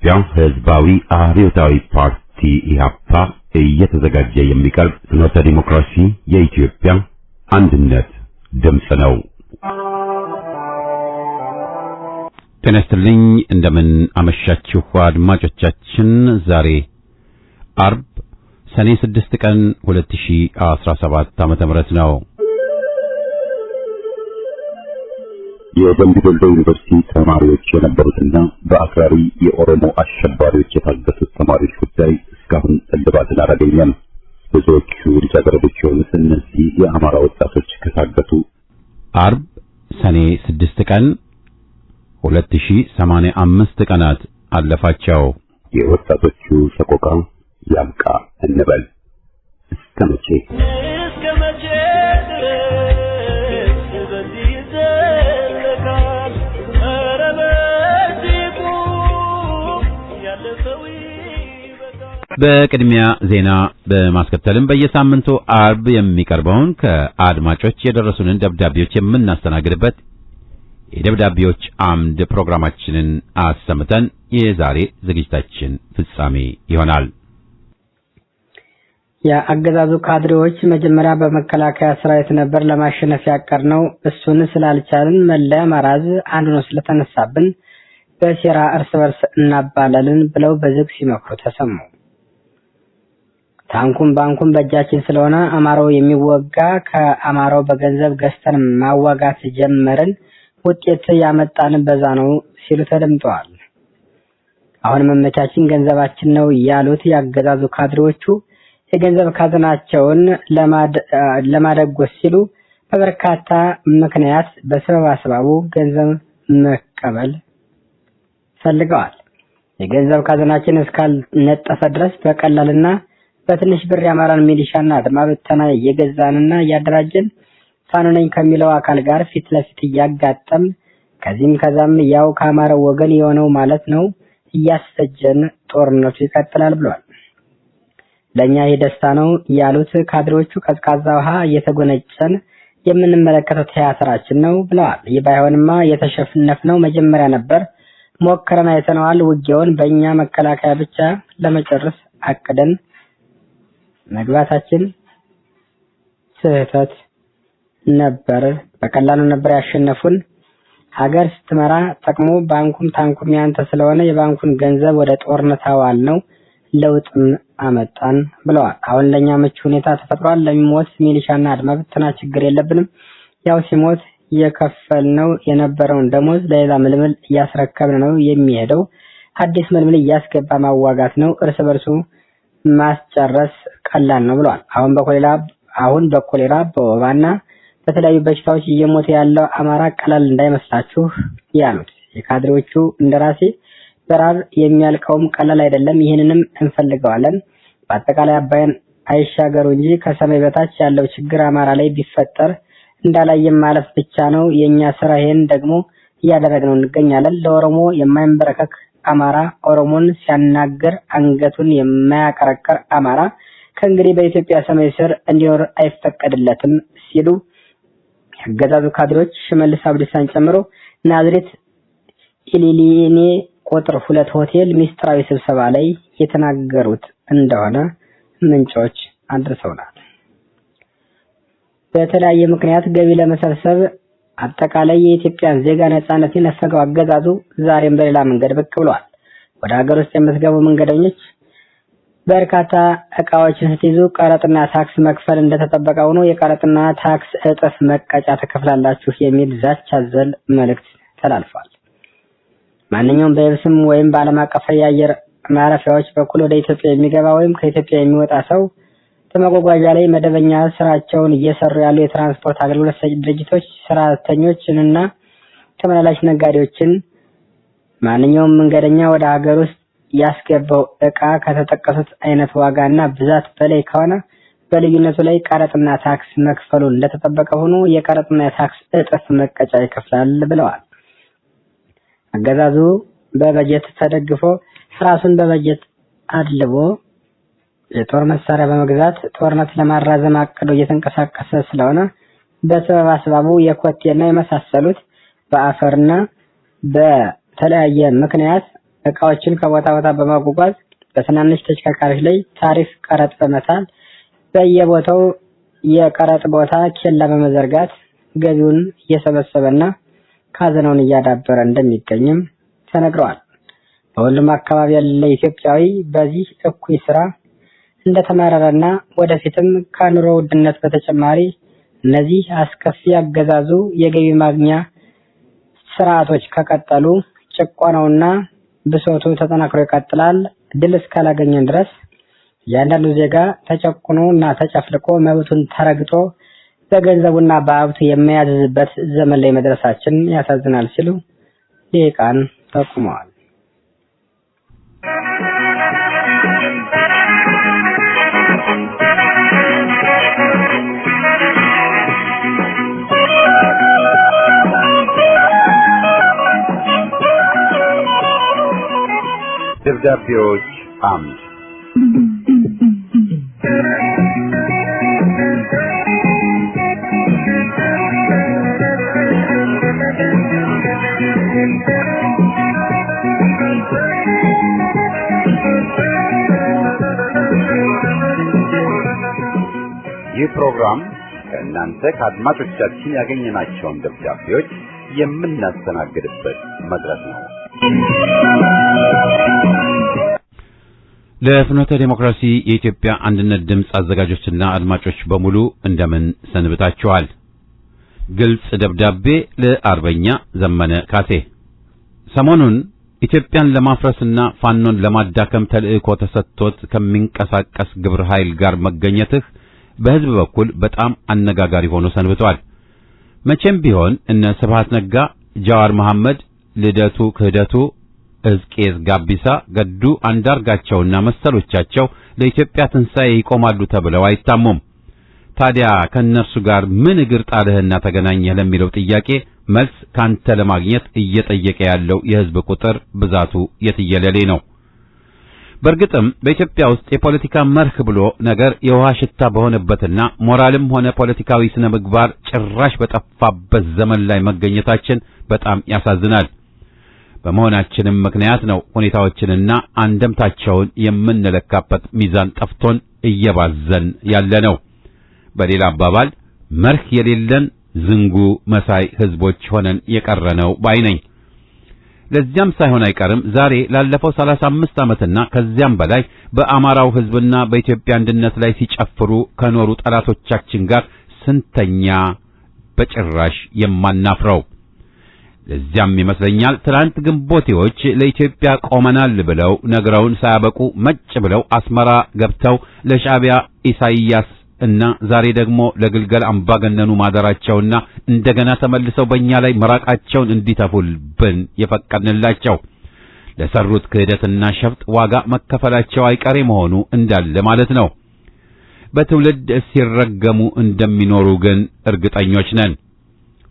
የኢትዮጵያ ሕዝባዊ አብዮታዊ ፓርቲ ኢህአፓ እየተዘጋጀ የሚቀርብ ፍኖተ ዲሞክራሲ የኢትዮጵያ አንድነት ድምፅ ነው። ጤና ይስጥልኝ። እንደምን አመሻችሁ አድማጮቻችን። ዛሬ አርብ ሰኔ 6 ቀን 2017 ዓ.ም ነው። የደምቢ ዶሎ ዩኒቨርሲቲ ተማሪዎች የነበሩትና በአክራሪ የኦሮሞ አሸባሪዎች የታገቱት ተማሪዎች ጉዳይ እስካሁን እልባትን አላገኘም። ብዙዎቹ ልጃገረዶች የሆኑት እነዚህ የአማራ ወጣቶች ከታገቱ አርብ ሰኔ 6 ቀን 2085 ቀናት አለፋቸው። የወጣቶቹ ሰቆቃ ያብቃ እንበል። እስከ መቼ በቅድሚያ ዜና በማስከተልም በየሳምንቱ አርብ የሚቀርበውን ከአድማጮች የደረሱንን ደብዳቤዎች የምናስተናግድበት የደብዳቤዎች አምድ ፕሮግራማችንን አሰምተን የዛሬ ዝግጅታችን ፍጻሜ ይሆናል። የአገዛዙ ካድሬዎች መጀመሪያ በመከላከያ ሰራዊት ነበር ለማሸነፍ ያቀርነው፣ እሱን ስላልቻልን መለያ ማራዝ አንዱ ነው ስለተነሳብን በሴራ እርስ በርስ እናባላልን ብለው በዝግ ሲመክሩ ተሰሙ። ታንኩም ባንኩም በእጃችን ስለሆነ አማራው የሚወጋ ከአማራው በገንዘብ ገዝተን ማዋጋት ጀመርን፣ ውጤት ያመጣን በዛ ነው ሲሉ ተደምጠዋል። አሁን መመቻችን ገንዘባችን ነው ያሉት ያገዛዙ ካድሬዎቹ የገንዘብ ካዝናቸውን ለማደጎስ ሲሉ በበርካታ ምክንያት በሰበብ አስባቡ ገንዘብ መቀበል ፈልገዋል። የገንዘብ ካዝናችን እስካልነጠፈ ድረስ በቀላልና በትንሽ ብር የአማራን ሚሊሻና አድማ ብተና እየገዛንና እያደራጀን ፋኖ ነኝ ከሚለው አካል ጋር ፊት ለፊት እያጋጠም ከዚህም ከዛም ያው ከአማራው ወገን የሆነው ማለት ነው እያስፈጀን ጦርነቱ ይቀጥላል ብሏል። ለኛ ይሄ ደስታ ነው ያሉት ካድሬዎቹ ቀዝቃዛ ውሃ እየተጎነጨን የምንመለከተው ቲያትራችን ነው ብለዋል። ይህ ባይሆንማ የተሸነፍነው መጀመሪያ ነበር፣ ሞክረን አይተነዋል። ውጊያውን በእኛ መከላከያ ብቻ ለመጨረስ አቅደን መግባታችን ስህተት ነበር። በቀላሉ ነበር ያሸነፉን። ሀገር ስትመራ ጠቅሞ ባንኩም ታንኩም ያንተ ስለሆነ የባንኩን ገንዘብ ወደ ጦርነት አዋል ነው፣ ለውጥም አመጣን ብለዋል። አሁን ለኛ ምቹ ሁኔታ ተፈጥሯል። ለሚሞት ሚሊሻና አድማ ብተና ችግር የለብንም። ያው ሲሞት የከፈልነው የነበረውን ደሞዝ ለሌላ ምልምል እያስረከብን ነው የሚሄደው። አዲስ ምልምል እያስገባ ማዋጋት ነው፣ እርስ በርሱ ማስጨረስ ቀላል ነው ብለዋል። አሁን በኮሌራ በወባና በተለያዩ በሽታዎች እየሞተ ያለው አማራ ቀላል እንዳይመስላችሁ ያሉት የካድሬዎቹ እንደራሴ በራብ የሚያልቀውም ቀላል አይደለም፣ ይህንንም እንፈልገዋለን። በአጠቃላይ አባይን አይሻገሩ እንጂ ከሰማይ በታች ያለው ችግር አማራ ላይ ቢፈጠር እንዳላየም ማለፍ ብቻ ነው የኛ ስራ። ይሄን ደግሞ እያደረግነው እንገኛለን። ለኦሮሞ የማይንበረከክ አማራ፣ ኦሮሞን ሲያናገር አንገቱን የማያቀረቀር አማራ ከእንግዲህ በኢትዮጵያ ሰማይ ስር እንዲኖር አይፈቀድለትም ሲሉ ያገዛዙ ካድሬዎች ሽመልስ አብዲሳን ጨምሮ ናዝሬት ኢሊሊኔ ቁጥር 2 ሆቴል ሚስጥራዊ ስብሰባ ላይ የተናገሩት እንደሆነ ምንጮች አድርሰውናል። በተለያየ ምክንያት ገቢ ለመሰብሰብ አጠቃላይ የኢትዮጵያን ዜጋ ነጻነት የነፈገው አገዛዙ ዛሬም በሌላ መንገድ ብቅ ብሏል። ወደ ሀገር ውስጥ የምትገቡ መንገደኞች በርካታ እቃዎችን ስትይዙ ቀረጥና ታክስ መክፈል እንደተጠበቀ ሆኖ የቀረጥና ታክስ እጥፍ መቀጫ ተከፍላላችሁ የሚል ዛቻ አዘል መልእክት ተላልፏል። ማንኛውም በየብስም ወይም በዓለም አቀፍ የአየር ማረፊያዎች በኩል ወደ ኢትዮጵያ የሚገባ ወይም ከኢትዮጵያ የሚወጣ ሰው በመጓጓዣ ላይ መደበኛ ስራቸውን እየሰሩ ያሉ የትራንስፖርት አገልግሎት ሰጪ ድርጅቶች ሰራተኞችንና ተመላላሽ ነጋዴዎችን ማንኛውም መንገደኛ ወደ ሀገር ውስጥ ያስገባው እቃ ከተጠቀሱት አይነት ዋጋና ብዛት በላይ ከሆነ በልዩነቱ ላይ ቀረጥና ታክስ መክፈሉ እንደተጠበቀ ሆኖ የቀረጥና የታክስ እጥፍ መቀጫ ይከፍላል ብለዋል። አገዛዙ በበጀት ተደግፎ ራሱን በበጀት አድልቦ የጦር መሳሪያ በመግዛት ጦርነት ለማራዘም አቅዶ እየተንቀሳቀሰ ስለሆነ በሰበብ አስባቡ የኮቴና የመሳሰሉት በአፈርና በተለያየ ምክንያት እቃዎችን ከቦታ ቦታ በማጓጓዝ በትናንሽ ተሽከርካሪዎች ላይ ታሪፍ ቀረጥ በመጣል በየቦታው የቀረጥ ቦታ ኬላ በመዘርጋት ገቢውን እየሰበሰበና ካዝናውን እያዳበረ እንደሚገኝም ተነግሯል። በሁሉም አካባቢ ያለ ኢትዮጵያዊ በዚህ እኩይ ስራ እንደተማረረና ወደፊትም ከኑሮ ውድነት በተጨማሪ እነዚህ አስከፊ አገዛዙ የገቢ ማግኛ ስርዓቶች ከቀጠሉ ጭቆናውና ብሶቱ ተጠናክሮ ይቀጥላል። ድል እስካላገኘን ድረስ እያንዳንዱ ዜጋ ተጨቁኖና ተጨፍልቆ መብቱን ተረግጦ በገንዘቡና በሀብቱ የሚያዝዝበት ዘመን ላይ መድረሳችን ያሳዝናል ሲሉ ሊቃን ጠቁመዋል። ደብዳቤዎች አምድ ይህ ፕሮግራም ከእናንተ ከአድማጮቻችን ያገኘናቸውን ደብዳቤዎች የምናስተናግድበት መድረክ ነው። ለፍኖተ ዲሞክራሲ የኢትዮጵያ አንድነት ድምፅ አዘጋጆችና አድማጮች በሙሉ እንደምን ሰንብታችኋል? ግልጽ ደብዳቤ ለአርበኛ ዘመነ ካሴ። ሰሞኑን ኢትዮጵያን ለማፍረስና ፋኖን ለማዳከም ተልእኮ ተሰጥቶት ከሚንቀሳቀስ ግብረ ኃይል ጋር መገኘትህ በህዝብ በኩል በጣም አነጋጋሪ ሆኖ ሰንብቷል። መቼም ቢሆን እነ ስብሐት ነጋ፣ ጃዋር መሐመድ፣ ልደቱ ክህደቱ፣ ሕዝቅኤል ጋቢሳ፣ ገዱ አንዳርጋቸውና መሰሎቻቸው ለኢትዮጵያ ትንሣኤ ይቆማሉ ተብለው አይታሙም። ታዲያ ከእነርሱ ጋር ምን እግር ጣልህና ተገናኘህ ለሚለው ጥያቄ መልስ ካንተ ለማግኘት እየጠየቀ ያለው የህዝብ ቁጥር ብዛቱ የትየለሌ ነው። በእርግጥም በኢትዮጵያ ውስጥ የፖለቲካ መርህ ብሎ ነገር የውሃ ሽታ በሆነበትና ሞራልም ሆነ ፖለቲካዊ ስነ ምግባር ጭራሽ በጠፋበት ዘመን ላይ መገኘታችን በጣም ያሳዝናል። በመሆናችንም ምክንያት ነው ሁኔታዎችንና አንደምታቸውን የምንለካበት ሚዛን ጠፍቶን እየባዘን ያለ ነው። በሌላ አባባል መርህ የሌለን ዝንጉ መሳይ ህዝቦች ሆነን የቀረነው ባይ ነኝ። ለዚያም ሳይሆን አይቀርም ዛሬ ላለፈው 35 ዓመትና ከዚያም በላይ በአማራው ህዝብና በኢትዮጵያ አንድነት ላይ ሲጨፍሩ ከኖሩ ጠላቶቻችን ጋር ስንተኛ በጭራሽ የማናፍረው። ለዚያም ይመስለኛል ትላንት ግንቦቴዎች ለኢትዮጵያ ቆመናል ብለው ነግረውን ሳያበቁ መጭ ብለው አስመራ ገብተው ለሻዕቢያ ኢሳይያስ እና ዛሬ ደግሞ ለግልገል አምባገነኑ ማደራቸውና እንደገና ተመልሰው በእኛ ላይ መራቃቸውን እንዲተፉልብን የፈቀድንላቸው ለሰሩት ክህደትና ሸፍጥ ዋጋ መከፈላቸው አይቀሬ መሆኑ እንዳለ ማለት ነው። በትውልድ ሲረገሙ እንደሚኖሩ ግን እርግጠኞች ነን።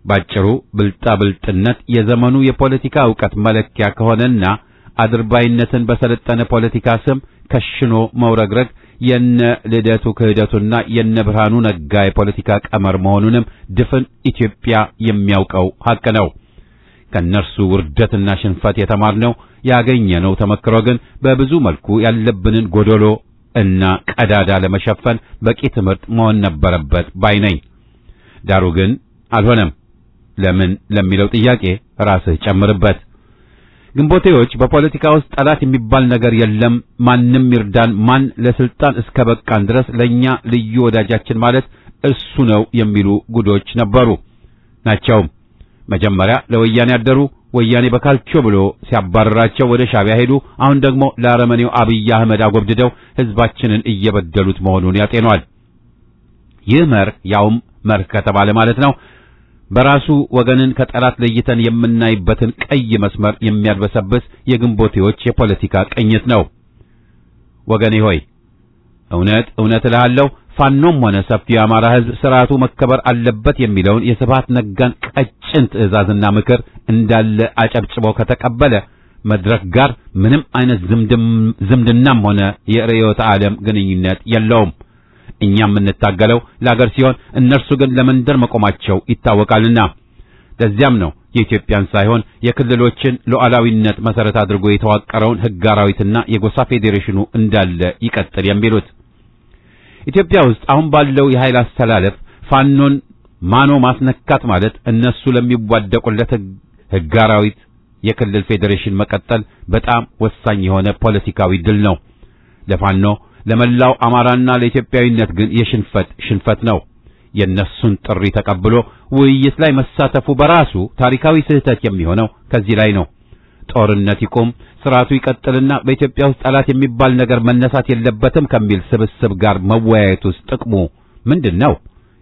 ባጭሩ ብልጣብልጥነት የዘመኑ የፖለቲካ ዕውቀት መለኪያ ከሆነና አድርባይነትን በሰለጠነ ፖለቲካ ስም ከሽኖ መውረግረግ የነ ልደቱ ክህደቱና የነ ብርሃኑ ነጋ የፖለቲካ ቀመር መሆኑንም ድፍን ኢትዮጵያ የሚያውቀው ሐቅ ነው። ከነርሱ ውርደትና ሽንፈት የተማርነው ያገኘነው ተመክሮ ግን በብዙ መልኩ ያለብንን ጎዶሎ እና ቀዳዳ ለመሸፈን በቂ ትምህርት መሆን ነበረበት ባይ ነኝ። ዳሩ ግን አልሆነም። ለምን ለሚለው ጥያቄ ራስህ ጨምርበት። ግንቦቴዎች በፖለቲካ ውስጥ ጠላት የሚባል ነገር የለም፣ ማንም ይርዳን፣ ማን ለስልጣን እስከ በቃን ድረስ ለኛ ልዩ ወዳጃችን ማለት እሱ ነው የሚሉ ጉዶች ነበሩ ናቸው። መጀመሪያ ለወያኔ ያደሩ፣ ወያኔ በካልቾ ብሎ ሲያባረራቸው ወደ ሻዕቢያ ሄዱ። አሁን ደግሞ ለአረመኔው አብይ አህመድ አጎብድደው ህዝባችንን እየበደሉት መሆኑን ያጤኗል። ይህ መርህ ያውም መርህ ከተባለ ማለት ነው በራሱ ወገንን ከጠላት ለይተን የምናይበትን ቀይ መስመር የሚያድበሰብስ የግንቦቴዎች የፖለቲካ ቅኝት ነው። ወገኔ ሆይ እውነት እልሃለሁ ፋኖም ሆነ ሰፊው የአማራ ህዝብ ስርዓቱ መከበር አለበት የሚለውን የስብሐት ነጋን ቀጭን ትዕዛዝና ምክር እንዳለ አጨብጭቦ ከተቀበለ መድረክ ጋር ምንም አይነት ዝምድናም ሆነ የርዕዮተ ዓለም ግንኙነት የለውም። እኛም የምንታገለው ለአገር ሲሆን እነርሱ ግን ለመንደር መቆማቸው ይታወቃልና ለዚያም ነው የኢትዮጵያን ሳይሆን የክልሎችን ሉዓላዊነት መሰረት አድርጎ የተዋቀረውን ሕግ አራዊትና የጎሳ ፌዴሬሽኑ እንዳለ ይቀጥል የሚሉት። ኢትዮጵያ ውስጥ አሁን ባለው የኃይል አስተላለፍ ፋኖን ማኖ ማስነካት ማለት እነሱ ለሚዋደቁለት ሕግ አራዊት የክልል ፌዴሬሽን መቀጠል በጣም ወሳኝ የሆነ ፖለቲካዊ ድል ነው። ለፋኖ ለመላው አማራና ለኢትዮጵያዊነት ግን ሽንፈት ነው። የነሱን ጥሪ ተቀብሎ ውይይት ላይ መሳተፉ በራሱ ታሪካዊ ስህተት የሚሆነው ከዚህ ላይ ነው። ጦርነት ይቆም፣ ስርዓቱ ይቀጥልና በኢትዮጵያ ውስጥ ጠላት የሚባል ነገር መነሳት የለበትም ከሚል ስብስብ ጋር መወያየቱስ ጥቅሙ ምንድነው?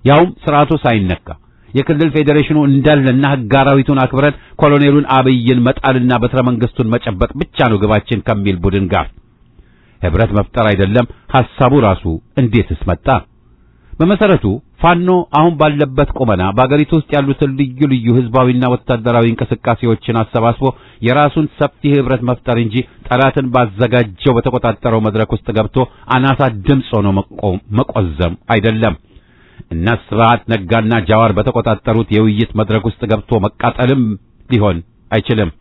ያውም ስርዓቱ ሳይነካ የክልል ፌዴሬሽኑ እንዳለና ሕግ አራዊቱን አክብረን ኮሎኔሉን አብይን መጣልና በትረ መንግስቱን መጨበጥ ብቻ ነው ግባችን ከሚል ቡድን ጋር ህብረት መፍጠር አይደለም ሐሳቡ ራሱ እንዴትስ መጣ? በመሰረቱ ፋኖ አሁን ባለበት ቁመና በአገሪቱ ውስጥ ያሉትን ልዩ ልዩ ህዝባዊና ወታደራዊ እንቅስቃሴዎችን አሰባስቦ የራሱን ሰፊ ህብረት መፍጠር እንጂ ጠላትን ባዘጋጀው በተቆጣጠረው መድረክ ውስጥ ገብቶ አናሳ ድምፅ ሆኖ መቆዘም አይደለም። እና ስብሐት ነጋና ጃዋር በተቆጣጠሩት የውይይት መድረክ ውስጥ ገብቶ መቃጠልም ሊሆን አይችልም።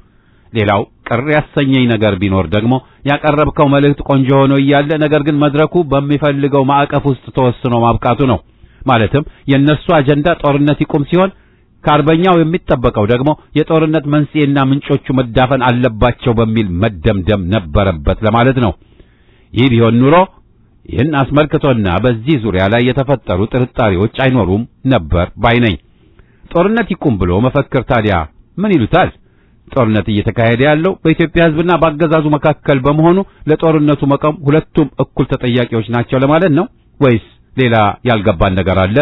ሌላው ቅር ያሰኘኝ ነገር ቢኖር ደግሞ ያቀረብከው መልእክት ቆንጆ ሆኖ እያለ ነገር ግን መድረኩ በሚፈልገው ማዕቀፍ ውስጥ ተወስኖ ማብቃቱ ነው። ማለትም የነሱ አጀንዳ ጦርነት ይቁም ሲሆን ከአርበኛው የሚጠበቀው ደግሞ የጦርነት መንስኤና ምንጮቹ መዳፈን አለባቸው በሚል መደምደም ነበረበት ለማለት ነው። ይህ ቢሆን ኑሮ ይህን አስመልክቶና በዚህ ዙሪያ ላይ የተፈጠሩ ጥርጣሬዎች አይኖሩም ነበር ባይነኝ። ጦርነት ይቁም ብሎ መፈክር ታዲያ ምን ይሉታል? ጦርነት እየተካሄደ ያለው በኢትዮጵያ ሕዝብና በአገዛዙ መካከል በመሆኑ ለጦርነቱ መቆም ሁለቱም እኩል ተጠያቂዎች ናቸው ለማለት ነው ወይስ ሌላ ያልገባን ነገር አለ?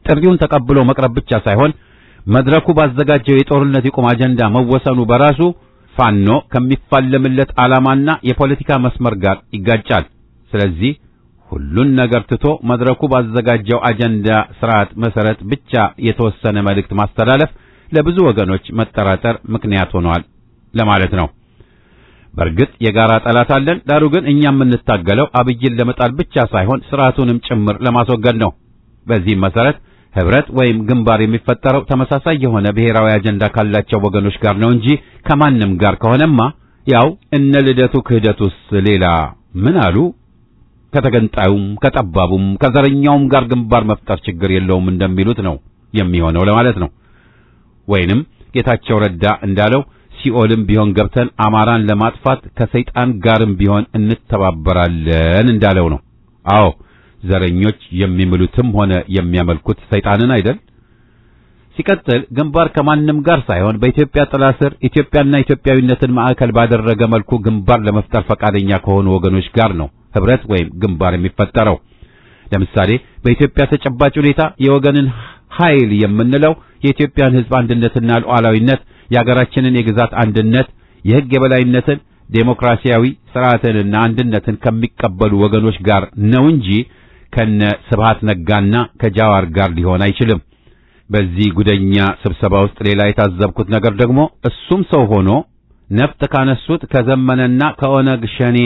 ጥሪውን ተቀብሎ መቅረብ ብቻ ሳይሆን መድረኩ ባዘጋጀው የጦርነት ይቁም አጀንዳ መወሰኑ በራሱ ፋኖ ከሚፋለምለት ዓላማና የፖለቲካ መስመር ጋር ይጋጫል። ስለዚህ ሁሉን ነገር ትቶ መድረኩ ባዘጋጀው አጀንዳ ስርዓት መሰረት ብቻ የተወሰነ መልእክት ማስተላለፍ ለብዙ ወገኖች መጠራጠር ምክንያት ሆኗል ለማለት ነው። በእርግጥ የጋራ ጠላት አለን። ዳሩ ግን እኛ የምንታገለው አብይን ለመጣል ብቻ ሳይሆን ስርዓቱንም ጭምር ለማስወገድ ነው። በዚህም መሰረት ህብረት ወይም ግንባር የሚፈጠረው ተመሳሳይ የሆነ ብሔራዊ አጀንዳ ካላቸው ወገኖች ጋር ነው እንጂ ከማንም ጋር ከሆነማ ያው እነ ልደቱ ክህደቱስ ሌላ ምን አሉ? ከተገንጣዩም ከጠባቡም ከዘረኛውም ጋር ግንባር መፍጠር ችግር የለውም እንደሚሉት ነው የሚሆነው ለማለት ነው። ወይንም ጌታቸው ረዳ እንዳለው ሲኦልም ቢሆን ገብተን አማራን ለማጥፋት ከሰይጣን ጋርም ቢሆን እንተባበራለን እንዳለው ነው። አዎ ዘረኞች የሚምሉትም ሆነ የሚያመልኩት ሰይጣንን አይደል? ሲቀጥል ግንባር ከማንም ጋር ሳይሆን በኢትዮጵያ ጥላ ስር ኢትዮጵያና ኢትዮጵያዊነትን ማዕከል ባደረገ መልኩ ግንባር ለመፍጠር ፈቃደኛ ከሆኑ ወገኖች ጋር ነው ህብረት ወይም ግንባር የሚፈጠረው። ለምሳሌ በኢትዮጵያ ተጨባጭ ሁኔታ የወገንን ኃይል የምንለው የኢትዮጵያን ሕዝብ አንድነትና ሉዓላዊነት፣ የሀገራችንን የግዛት አንድነት፣ የሕግ የበላይነትን፣ ዴሞክራሲያዊ ስርዓትንና አንድነትን ከሚቀበሉ ወገኖች ጋር ነው እንጂ ከነ ስብሐት ነጋና ከጃዋር ጋር ሊሆን አይችልም። በዚህ ጉደኛ ስብሰባ ውስጥ ሌላ የታዘብኩት ነገር ደግሞ እሱም ሰው ሆኖ ነፍጥ ካነሱት ከዘመነና ከኦነግ ሸኔ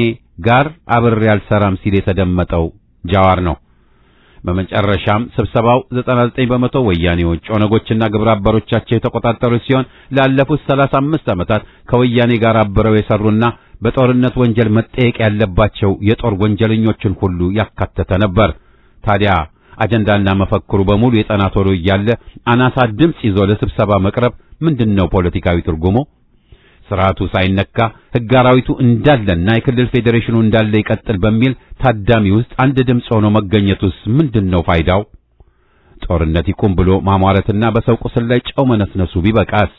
ጋር አብሬ አልሰራም ሲል የተደመጠው ጃዋር ነው። በመጨረሻም ስብሰባው 99 በመቶ ወያኔዎች ኦነጎችና ግብረ አበሮቻቸው የተቆጣጠሩ ሲሆን ላለፉት 35 ዓመታት ከወያኔ ጋር አብረው የሰሩና በጦርነት ወንጀል መጠየቅ ያለባቸው የጦር ወንጀለኞችን ሁሉ ያካተተ ነበር። ታዲያ አጀንዳና መፈክሩ በሙሉ የጠናት ሆኖ እያለ አናሳ ድምጽ ይዞ ለስብሰባ መቅረብ ምንድነው ፖለቲካዊ ትርጉሙ? ስርዓቱ ሳይነካ ሕግ አራዊቱ እንዳለና የክልል ፌዴሬሽኑ እንዳለ ይቀጥል በሚል ታዳሚ ውስጥ አንድ ድምጽ ሆኖ መገኘቱስ ምንድነው ፋይዳው? ጦርነት ይቁም ብሎ ማሟረትና በሰው ቁስል ላይ ጨው መነስነሱ ቢበቃስ?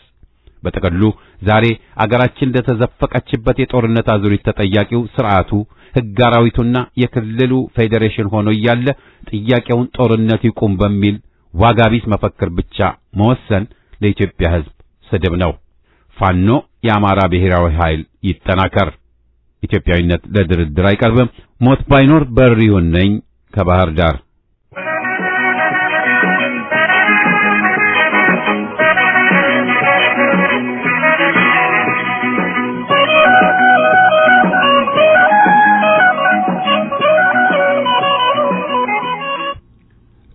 በተቀሉ ዛሬ አገራችን እንደተዘፈቀችበት የጦርነት አዙሪት ተጠያቂው ስርዓቱ ሕግ አራዊቱና የክልሉ ፌዴሬሽን ሆኖ እያለ ጥያቄውን ጦርነት ይቁም በሚል ዋጋ ቢስ መፈክር ብቻ መወሰን ለኢትዮጵያ ሕዝብ ስድብ ነው። ፋኖ የአማራ ብሔራዊ ኃይል ይጠናከር። ኢትዮጵያዊነት ለድርድር አይቀርብም። ሞት ባይኖር በሪውን ነኝ ከባህር ዳር።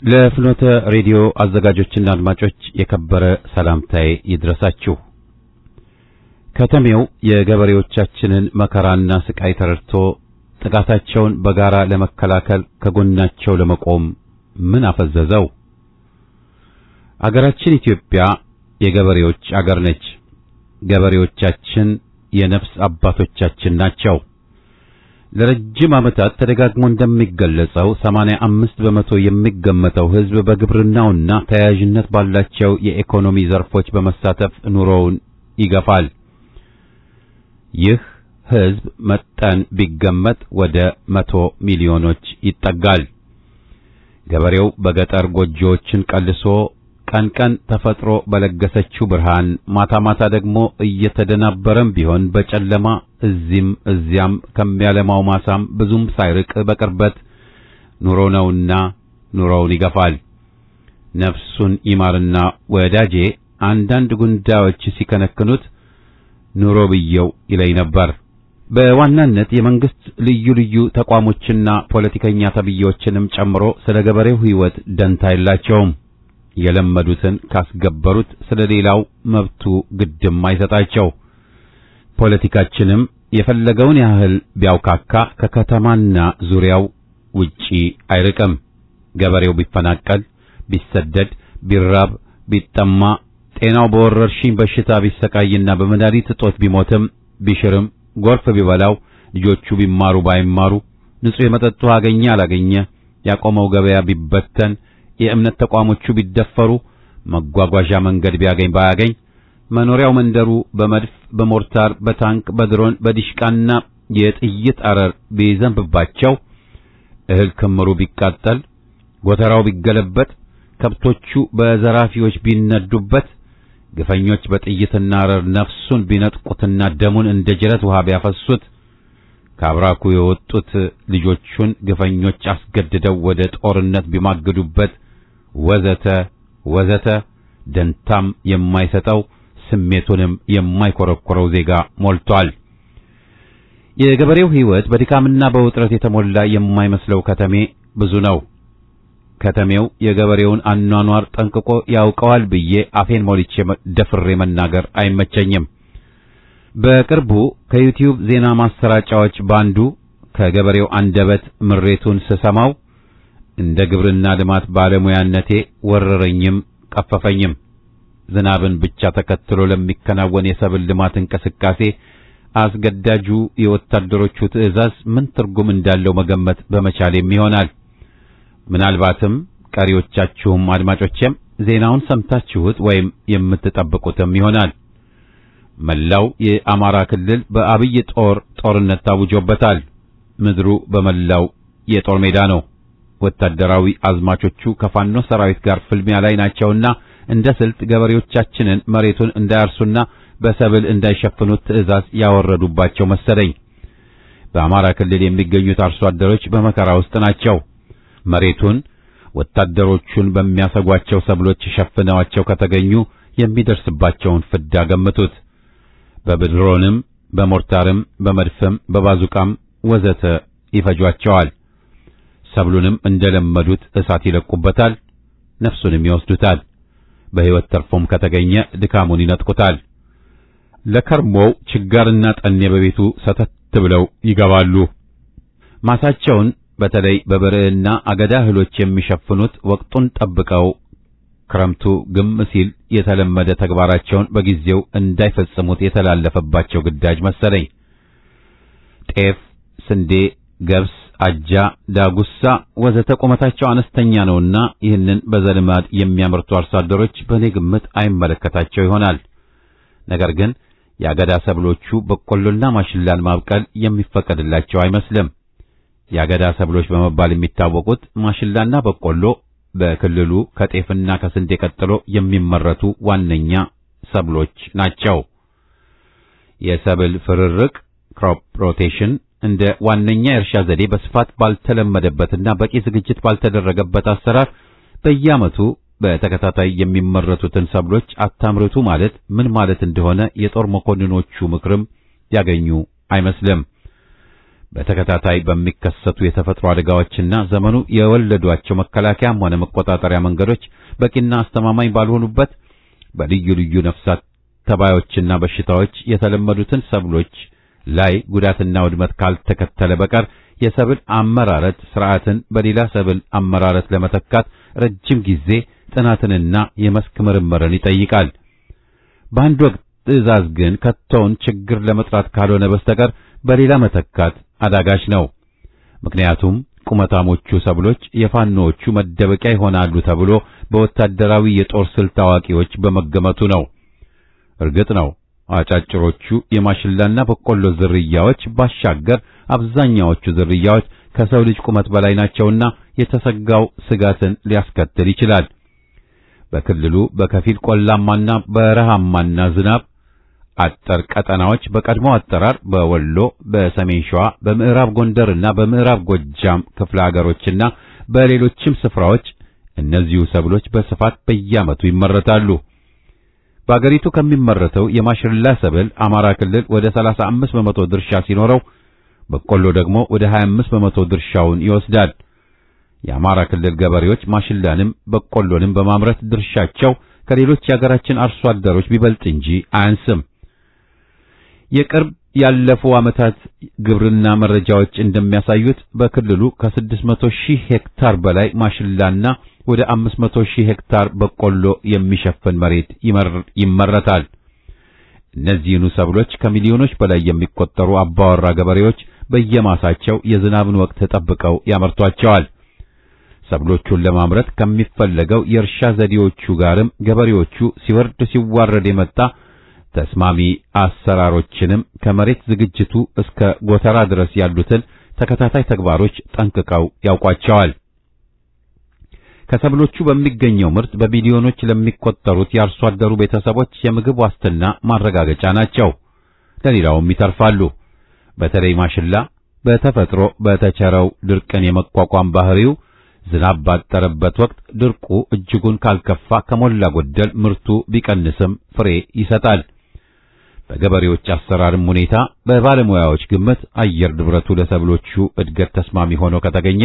ለፍኖተ ሬዲዮ አዘጋጆችና አድማጮች የከበረ ሰላምታዬ ይድረሳችሁ። ከተሜው የገበሬዎቻችንን መከራና ስቃይ ተረድቶ ጥቃታቸውን በጋራ ለመከላከል ከጎናቸው ለመቆም ምን አፈዘዘው? አገራችን ኢትዮጵያ የገበሬዎች አገር ነች። ገበሬዎቻችን የነፍስ አባቶቻችን ናቸው። ለረጅም ዓመታት ተደጋግሞ እንደሚገለጸው 85 በመቶ የሚገመተው ሕዝብ በግብርናውና ተያያዥነት ባላቸው የኢኮኖሚ ዘርፎች በመሳተፍ ኑሮውን ይገፋል። ይህ ሕዝብ መጠን ቢገመት ወደ 100 ሚሊዮኖች ይጠጋል። ገበሬው በገጠር ጎጆዎችን ቀልሶ ቀን ቀን ተፈጥሮ በለገሰችው ብርሃን ማታ ማታ ደግሞ እየተደናበረም ቢሆን በጨለማ እዚህም እዚያም ከሚያለማው ማሳም ብዙም ሳይርቅ በቅርበት ኑሮ ነውና ኑሮውን ይገፋል። ነፍሱን ይማርና ወዳጄ አንዳንድ ጉንዳዮች ሲከነክኑት ኑሮ ብየው ይለኝ ነበር። በዋናነት የመንግስት ልዩ ልዩ ተቋሞችና ፖለቲከኛ ተብዬዎችንም ጨምሮ ስለ ገበሬው ሕይወት ደንታ የላቸውም። የለመዱትን ካስገበሩት ስለሌላው መብቱ ግድም አይሰጣቸው። ፖለቲካችንም የፈለገውን ያህል ቢያውካካ ከከተማና ዙሪያው ውጪ አይርቅም። ገበሬው ቢፈናቀል፣ ቢሰደድ፣ ቢራብ፣ ቢጠማ፣ ጤናው በወረርሽኝ በሽታ ቢሰቃይና በመድኃኒት እጦት ቢሞትም ቢሽርም፣ ጎርፍ ቢበላው፣ ልጆቹ ቢማሩ ባይማሩ፣ ንጹህ የመጠጥ ውሃ አገኘ አላገኘ፣ ያቆመው ገበያ ቢበተን፣ የእምነት ተቋሞቹ ቢደፈሩ፣ መጓጓዣ መንገድ ቢያገኝ ባያገኝ፣ መኖሪያው መንደሩ በመድፍ በሞርታር በታንክ በድሮን በዲሽቃና የጥይት አረር ቢዘንብባቸው፣ እህል ክምሩ ቢቃጠል፣ ጎተራው ቢገለበጥ፣ ከብቶቹ በዘራፊዎች ቢነዱበት፣ ግፈኞች በጥይትና አረር ነፍሱን ቢነጥቁትና ደሙን እንደ ጅረት ውሃ ቢያፈሱት፣ ካብራኩ የወጡት ልጆቹን ግፈኞች አስገድደው ወደ ጦርነት ቢማግዱበት ወዘተ ወዘተ ደንታም የማይሰጠው ስሜቱንም የማይኮረኮረው ዜጋ ሞልቷል። የገበሬው ሕይወት በድካምና በውጥረት የተሞላ የማይመስለው ከተሜ ብዙ ነው። ከተሜው የገበሬውን አኗኗር ጠንቅቆ ያውቀዋል ብዬ አፌን ሞልቼ ደፍሬ መናገር አይመቸኝም። በቅርቡ ከዩቲዩብ ዜና ማሰራጫዎች ባንዱ ከገበሬው አንደበት ምሬቱን ስሰማው እንደ ግብርና ልማት ባለሙያነቴ ወረረኝም ቀፈፈኝም። ዝናብን ብቻ ተከትሎ ለሚከናወን የሰብል ልማት እንቅስቃሴ አስገዳጁ የወታደሮቹ ትዕዛዝ ምን ትርጉም እንዳለው መገመት በመቻሌም ይሆናል። ምናልባትም ቀሪዎቻችሁም አድማጮቼም ዜናውን ሰምታችሁት ወይም የምትጠብቁትም ይሆናል። መላው የአማራ ክልል በአብይ ጦርነት ታውጆበታል። ምድሩ በመላው የጦር ሜዳ ነው። ወታደራዊ አዝማቾቹ ከፋኖ ሰራዊት ጋር ፍልሚያ ላይ ናቸውና እንደ ስልት ገበሬዎቻችንን መሬቱን እንዳያርሱና በሰብል እንዳይሸፍኑት ትዕዛዝ ያወረዱባቸው መሰለኝ። በአማራ ክልል የሚገኙት አርሶ አደሮች በመከራ ውስጥ ናቸው። መሬቱን ወታደሮቹን በሚያሰጓቸው ሰብሎች ሸፍነዋቸው ከተገኙ የሚደርስባቸውን ፍዳ ገምቱት። በድሮንም በሞርታርም በመድፍም በባዙቃም ወዘተ ይፈጇቸዋል። ሰብሉንም እንደለመዱት እሳት ይለቁበታል፣ ነፍሱንም ይወስዱታል። በሕይወት ተርፎም ከተገኘ ድካሙን ይነጥቁታል። ለከርሞው ችጋርና ጠኔ በቤቱ ሰተት ብለው ይገባሉ። ማሳቸውን በተለይ በበረእና አገዳ እህሎች የሚሸፍኑት ወቅቱን ጠብቀው ክረምቱ ግም ሲል የተለመደ ተግባራቸውን በጊዜው እንዳይፈጽሙት የተላለፈባቸው ግዳጅ መሰለኝ። ጤፍ፣ ስንዴ፣ ገብስ፣ አጃ፣ ዳጉሳ ወዘተ ቁመታቸው አነስተኛ ነውና ይህንን በዘልማድ የሚያመርቱ አርሶ አደሮች በኔ ግምት አይመለከታቸው ይሆናል። ነገር ግን የአገዳ ሰብሎቹ በቆሎና ማሽላን ማብቀል የሚፈቀድላቸው አይመስልም። የአገዳ ሰብሎች በመባል የሚታወቁት ማሽላና በቆሎ በክልሉ ከጤፍና ከስንዴ ቀጥሎ የሚመረቱ ዋነኛ ሰብሎች ናቸው። የሰብል ፍርርቅ ክሮፕ ሮቴሽን እንደ ዋነኛ የእርሻ ዘዴ በስፋት ባልተለመደበትና በቂ ዝግጅት ባልተደረገበት አሰራር በየዓመቱ በተከታታይ የሚመረቱትን ሰብሎች አታምርቱ ማለት ምን ማለት እንደሆነ የጦር መኮንኖቹ ምክርም ያገኙ አይመስልም። በተከታታይ በሚከሰቱ የተፈጥሮ አደጋዎችና ዘመኑ የወለዷቸው መከላከያም ሆነ መቆጣጠሪያ መንገዶች በቂና አስተማማኝ ባልሆኑበት በልዩ ልዩ ነፍሳት ተባዮችና በሽታዎች የተለመዱትን ሰብሎች ላይ ጉዳትና ውድመት ካልተከተለ በቀር የሰብል አመራረት ስርዓትን በሌላ ሰብል አመራረት ለመተካት ረጅም ጊዜ ጥናትንና የመስክ ምርምርን ይጠይቃል። በአንድ ወቅት ትዕዛዝ ግን ከቶውን ችግር ለመጥራት ካልሆነ በስተቀር በሌላ መተካት አዳጋች ነው። ምክንያቱም ቁመታሞቹ ሰብሎች የፋኖቹ መደበቂያ ይሆናሉ ተብሎ በወታደራዊ የጦር ስልት አዋቂዎች በመገመቱ ነው። እርግጥ ነው አጫጭሮቹ የማሽላና በቆሎ ዝርያዎች ባሻገር አብዛኛዎቹ ዝርያዎች ከሰው ልጅ ቁመት በላይ ናቸውና የተሰጋው ስጋትን ሊያስከትል ይችላል። በክልሉ በከፊል ቆላማና በረሃማና ዝናብ አጠር ቀጠናዎች በቀድሞ አጠራር በወሎ፣ በሰሜን ሸዋ፣ በምዕራብ ጎንደርና በምዕራብ ጎጃም ክፍለ ሀገሮችና በሌሎችም ስፍራዎች እነዚሁ ሰብሎች በስፋት በየዓመቱ ይመረታሉ። በአገሪቱ ከሚመረተው የማሽላ ሰብል አማራ ክልል ወደ 35 በመቶ ድርሻ ሲኖረው በቆሎ ደግሞ ወደ 25 በመቶ ድርሻውን ይወስዳል። የአማራ ክልል ገበሬዎች ማሽላንም በቆሎንም በማምረት ድርሻቸው ከሌሎች የሀገራችን አርሶ አደሮች ቢበልጥ እንጂ አያንስም። የቅርብ ያለፉ ዓመታት ግብርና መረጃዎች እንደሚያሳዩት በክልሉ ከ600,000 ሄክታር በላይ ማሽላና ወደ 500,000 ሄክታር በቆሎ የሚሸፍን መሬት ይመረታል። እነዚህኑ ሰብሎች ከሚሊዮኖች በላይ የሚቆጠሩ አባወራ ገበሬዎች በየማሳቸው የዝናብን ወቅት ተጠብቀው ያመርቷቸዋል። ሰብሎቹን ለማምረት ከሚፈለገው የእርሻ ዘዴዎቹ ጋርም ገበሬዎቹ ሲወርድ ሲዋረድ የመጣ ተስማሚ አሰራሮችንም ከመሬት ዝግጅቱ እስከ ጎተራ ድረስ ያሉትን ተከታታይ ተግባሮች ጠንቅቀው ያውቋቸዋል። ከሰብሎቹ በሚገኘው ምርት በሚሊዮኖች ለሚቆጠሩት የአርሶ አደሩ ቤተሰቦች የምግብ ዋስትና ማረጋገጫ ናቸው። ለሌላውም ይተርፋሉ። በተለይ ማሽላ በተፈጥሮ በተቸረው ድርቅን የመቋቋም ባህሪው ዝናብ ባጠረበት ወቅት ድርቁ እጅጉን ካልከፋ ከሞላ ጎደል ምርቱ ቢቀንስም ፍሬ ይሰጣል። በገበሬዎች አሰራርም ሁኔታ በባለሙያዎች ግምት አየር ንብረቱ ለሰብሎቹ እድገት ተስማሚ ሆኖ ከተገኘ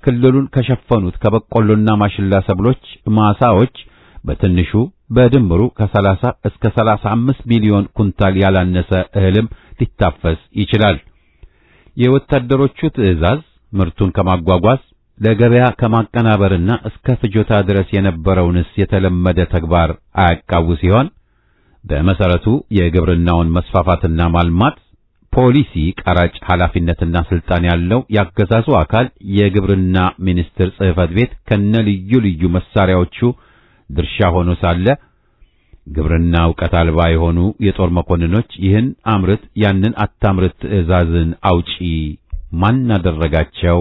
ክልሉን ከሸፈኑት ከበቆሎና ማሽላ ሰብሎች ማሳዎች በትንሹ በድምሩ ከ30 እስከ 35 ሚሊዮን ኩንታል ያላነሰ እህልም ሊታፈስ ይችላል። የወታደሮቹ ትዕዛዝ ምርቱን ከማጓጓዝ ለገበያ ከማቀናበርና እስከ ፍጆታ ድረስ የነበረውንስ የተለመደ ተግባር አያቃውስ ሲሆን በመሰረቱ የግብርናውን መስፋፋትና ማልማት ፖሊሲ ቀራጭ ኃላፊነትና ስልጣን ያለው ያገዛዙ አካል የግብርና ሚኒስቴር ጽሕፈት ቤት ከነ ልዩ ልዩ መሳሪያዎቹ ድርሻ ሆኖ ሳለ ግብርና ዕውቀት አልባ የሆኑ የጦር መኮንኖች ይህን አምርት ያንን አታምርት ትዕዛዝን አውጪ ማን አደረጋቸው?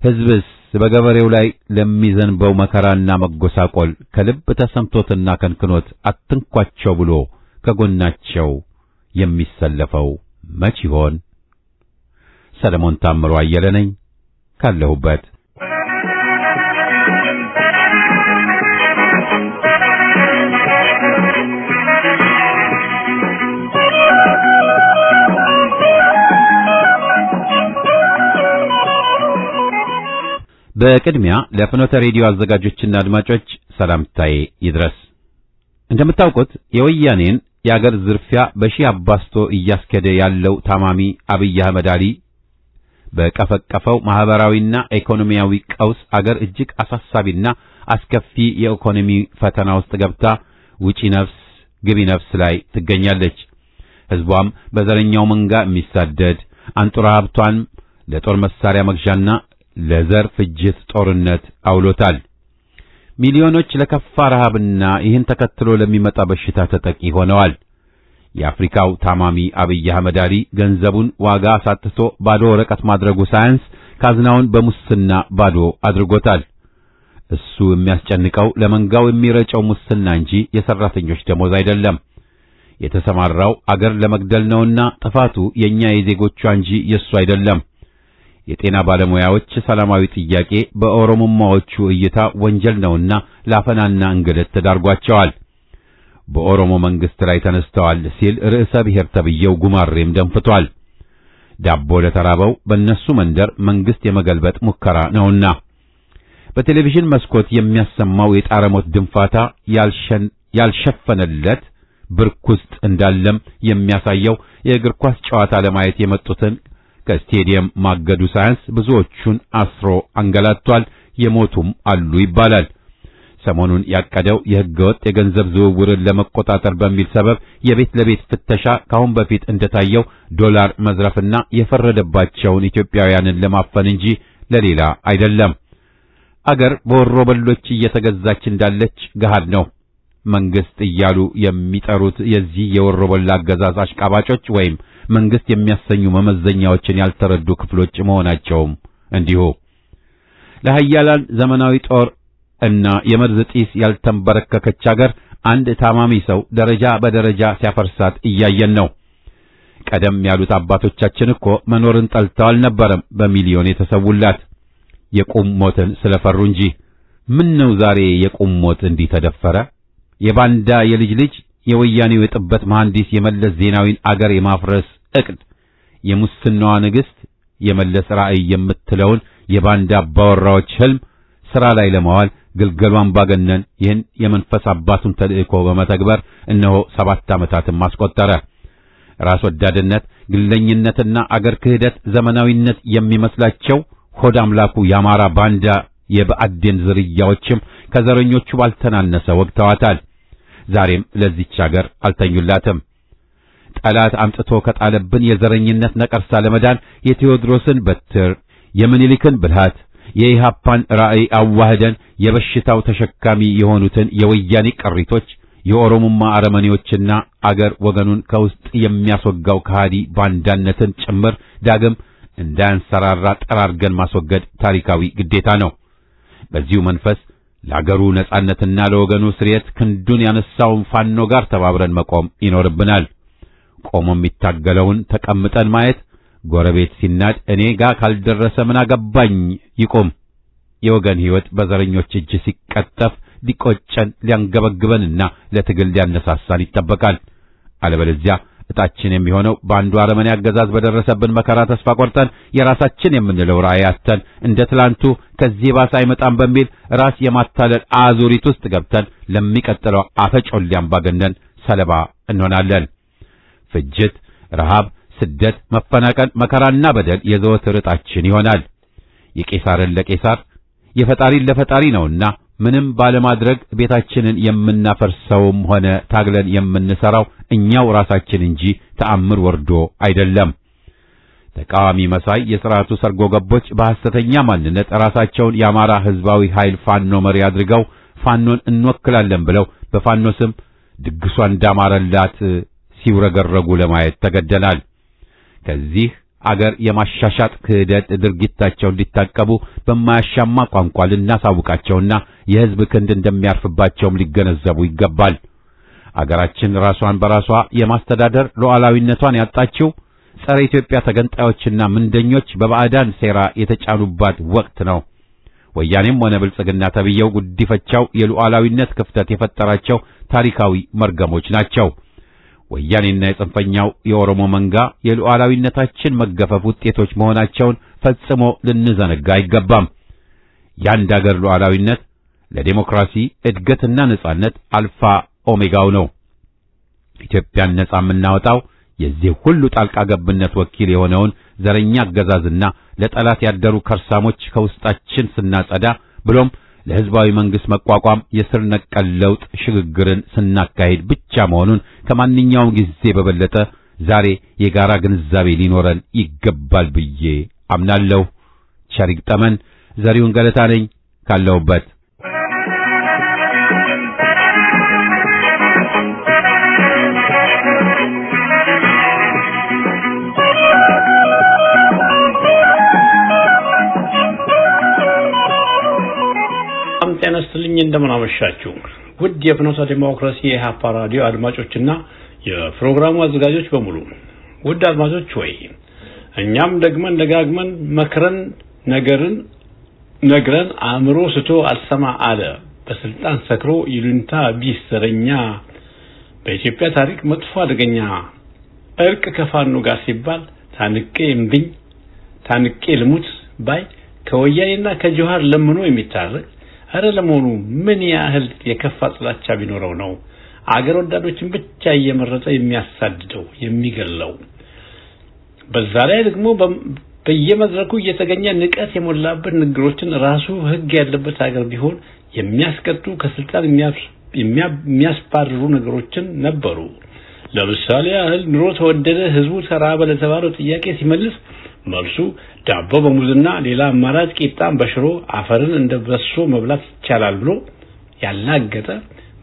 ሕዝብስ በገበሬው ላይ ለሚዘንበው መከራና መጎሳቆል ከልብ ተሰምቶትና ከንክኖት አትንኳቸው ብሎ ከጎናቸው የሚሰለፈው መች ይሆን? ሰለሞን ታምሮ አየለ ነኝ ካለሁበት። በቅድሚያ ለፍኖተ ሬዲዮ አዘጋጆችና አድማጮች ሰላምታዬ ይድረስ። እንደምታውቁት የወያኔን የአገር ዝርፊያ በሺህ አባስቶ እያስከደ ያለው ታማሚ አብይ አህመድ አሊ በቀፈቀፈው ማህበራዊና ኢኮኖሚያዊ ቀውስ አገር እጅግ አሳሳቢና አስከፊ የኢኮኖሚ ፈተና ውስጥ ገብታ ውጪ ነፍስ ግቢ ነፍስ ላይ ትገኛለች። ህዝቧም በዘረኛው መንጋ የሚሳደድ አንጡራ ሀብቷን ለጦር መሳሪያ መግዣና ለዘር ፍጅት ጦርነት አውሎታል። ሚሊዮኖች ለከፋ ረሃብና ይህን ተከትሎ ለሚመጣ በሽታ ተጠቂ ሆነዋል። የአፍሪካው ታማሚ አብይ አህመድ አሊ ገንዘቡን ዋጋ አሳጥቶ ባዶ ወረቀት ማድረጉ ሳያንስ ካዝናውን በሙስና ባዶ አድርጎታል። እሱ የሚያስጨንቀው ለመንጋው የሚረጨው ሙስና እንጂ የሰራተኞች ደሞዝ አይደለም። የተሰማራው አገር ለመግደል ነውና ጥፋቱ የኛ የዜጎቿ እንጂ የሱ አይደለም። የጤና ባለሙያዎች ሰላማዊ ጥያቄ በኦሮሞማዎቹ እይታ ወንጀል ነውና ላፈናና እንግልት ተዳርጓቸዋል። በኦሮሞ መንግስት ላይ ተነስተዋል ሲል ርዕሰ ብሔር ተብየው ጉማሬም ደንፍቷል። ዳቦ ለተራበው በእነሱ መንደር መንግስት የመገልበጥ ሙከራ ነውና በቴሌቪዥን መስኮት የሚያሰማው የጣረሞት ድንፋታ ያልሸፈነለት ብርክ ውስጥ እንዳለም የሚያሳየው የእግር ኳስ ጨዋታ ለማየት የመጡትን ከስቴዲየም ማገዱ ሳያንስ ብዙዎቹን አስሮ አንገላቷል። የሞቱም አሉ ይባላል። ሰሞኑን ያቀደው የህገወጥ የገንዘብ ዝውውርን ለመቆጣጠር በሚል ሰበብ የቤት ለቤት ፍተሻ ካሁን በፊት እንደታየው ዶላር መዝረፍና የፈረደባቸውን ኢትዮጵያውያንን ለማፈን እንጂ ለሌላ አይደለም። አገር በወሮበሎች እየተገዛች እንዳለች ገሃድ ነው። መንግስት እያሉ የሚጠሩት የዚህ የወሮበላ አገዛዝ አሽቃባጮች ወይም መንግስት የሚያሰኙ መመዘኛዎችን ያልተረዱ ክፍሎች መሆናቸውም እንዲሁ። ለኃያላን ዘመናዊ ጦር እና የመርዝ ጢስ ያልተንበረከከች አገር አንድ ታማሚ ሰው ደረጃ በደረጃ ሲያፈርሳት እያየን ነው። ቀደም ያሉት አባቶቻችን እኮ መኖርን ጠልተው አልነበረም በሚሊዮን የተሰውላት የቁም ሞትን ስለፈሩ እንጂ። ምን ነው ዛሬ የቁም ሞት እንዲህ ተደፈረ? የባንዳ የልጅ ልጅ የወያኔው የጥበት መሐንዲስ የመለስ ዜናዊን አገር የማፍረስ እቅድ የሙስናዋ ንግሥት የመለስ ራዕይ የምትለውን የባንዳ አባወራዎች ህልም ሥራ ላይ ለማዋል ግልገሉ አምባገነን ይህን የመንፈስ አባቱን ተልእኮ በመተግበር እነሆ 7 ዓመታትን ማስቆጠረ። ራስ ወዳድነት፣ ግለኝነትና አገር ክህደት ዘመናዊነት የሚመስላቸው ሆድ አምላኩ የአማራ ባንዳ የብአዴን ዝርያዎችም ከዘረኞቹ ባልተናነሰ ወግተዋታል። ዛሬም ለዚች አገር አልተኙላትም። ጠላት አምጥቶ ከጣለብን የዘረኝነት ነቀርሳ ለመዳን የቴዎድሮስን በትር፣ የምኒልክን ብልሃት፣ የኢሃፓን ራዕይ አዋህደን የበሽታው ተሸካሚ የሆኑትን የወያኔ ቅሪቶች የኦሮሞማ አረመኔዎችና አገር ወገኑን ከውስጥ የሚያስወጋው ከሃዲ ባንዳነትን ጭምር ዳግም እንዳያንሰራራ ጠራርገን ማስወገድ ታሪካዊ ግዴታ ነው። በዚሁ መንፈስ ለአገሩ ነጻነትና ለወገኑ ስርየት ክንዱን ያነሳውን ፋኖ ጋር ተባብረን መቆም ይኖርብናል። ቆሞ የሚታገለውን ተቀምጠን ማየት፣ ጎረቤት ሲናድ እኔ ጋር ካልደረሰ ምን አገባኝ ይቆም። የወገን ሕይወት በዘረኞች እጅ ሲቀጠፍ ሊቆጨን ሊያንገበግበንና ለትግል ሊያነሳሳን ይጠበቃል። አለበለዚያ እጣችን የሚሆነው በአንዱ አረመኔ አገዛዝ በደረሰብን መከራ ተስፋ ቆርጠን የራሳችን የምንለው ራዕይ አጥተን እንደ ትላንቱ ከዚህ ባሰ አይመጣም በሚል ራስ የማታለል አዙሪት ውስጥ ገብተን ለሚቀጥለው አፈጮሌ አምባገነን ሰለባ እንሆናለን። ፍጅት፣ ረሃብ፣ ስደት፣ መፈናቀል፣ መከራና በደል የዘወትር ዕጣችን ይሆናል። የቄሳርን ለቄሳር የፈጣሪን ለፈጣሪ ነውና ምንም ባለማድረግ ቤታችንን የምናፈርሰውም ሆነ ታግለን የምንሰራው እኛው ራሳችን እንጂ ተአምር ወርዶ አይደለም። ተቃዋሚ መሳይ የሥርዓቱ ሰርጎ ገቦች በሐሰተኛ ማንነት ራሳቸውን የአማራ ሕዝባዊ ኃይል ፋኖ መሪ አድርገው ፋኖን እንወክላለን ብለው በፋኖ ስም ድግሷ እንዳማረላት ሲውረገረጉ ለማየት ተገደናል። ከዚህ አገር የማሻሻጥ ክህደት ድርጊታቸው እንዲታቀቡ በማያሻማ ቋንቋ ልናሳውቃቸውና የሕዝብ ክንድ እንደሚያርፍባቸውም ሊገነዘቡ ይገባል። አገራችን ራሷን በራሷ የማስተዳደር ሉዓላዊነቷን ያጣችው ጸረ ኢትዮጵያ ተገንጣዮችና ምንደኞች በባዕዳን ሴራ የተጫኑባት ወቅት ነው። ወያኔም ሆነ ብልጽግና ተብየው ጉዲፈቻው የሉዓላዊነት ክፍተት የፈጠራቸው ታሪካዊ መርገሞች ናቸው። ወያኔና የጽንፈኛው የኦሮሞ መንጋ የሉዓላዊነታችን መገፈፍ ውጤቶች መሆናቸውን ፈጽሞ ልንዘነጋ አይገባም። የአንድ አገር ሉዓላዊነት ለዲሞክራሲ እድገትና ነጻነት አልፋ ኦሜጋው ነው። ኢትዮጵያን ነጻ የምናወጣው የዚህ ሁሉ ጣልቃ ገብነት ወኪል የሆነውን ዘረኛ አገዛዝና ለጠላት ያደሩ ከርሳሞች ከውስጣችን ስናጸዳ ብሎም ለሕዝባዊ መንግሥት መቋቋም የስር ነቀል ለውጥ ሽግግርን ስናካሂድ ብቻ መሆኑን ከማንኛውም ጊዜ በበለጠ ዛሬ የጋራ ግንዛቤ ሊኖረን ይገባል ብዬ አምናለሁ። ቸር ይግጠመን። ዘሪሁን ገለታ ነኝ ካለሁበት። ጤና ይስጥልኝ። እንደምን አመሻችሁ ውድ የፍኖተ ዲሞክራሲ የኢሃፓ ራዲዮ አድማጮችና የፕሮግራሙ አዘጋጆች በሙሉ። ውድ አድማጮች ሆይ እኛም ደግመን ደጋግመን መክረን ነግረን አእምሮ ስቶ አልሰማ አለ በስልጣን ሰክሮ ይሉንታ ቢስ ዘረኛ በኢትዮጵያ ታሪክ መጥፎ አደገኛ እርቅ ከፋኖ ጋር ሲባል ታንቄ ልሙት ባይ ከወያኔና ከጆሃር ለምኖ የሚታረቅ አረ ለመሆኑ ምን ያህል የከፋ ጥላቻ ቢኖረው ነው አገር ወዳዶችን ብቻ እየመረጠ የሚያሳድደው የሚገለው? በዛ ላይ ደግሞ በየመድረኩ እየተገኘ ንቀት የሞላበት ንግሮችን ራሱ ህግ ያለበት ሀገር ቢሆን የሚያስቀጡ ከስልጣን የሚያስባርሩ ነገሮችን ነበሩ። ለምሳሌ ያህል ኑሮ ተወደደ፣ ህዝቡ ተራበ ለተባለው ጥያቄ ሲመልስ መልሱ ዳቦ በሙዝና ሌላ አማራጭ ቂጣም በሽሮ አፈርን እንደበሶ መብላት ይቻላል ብሎ ያላገጠ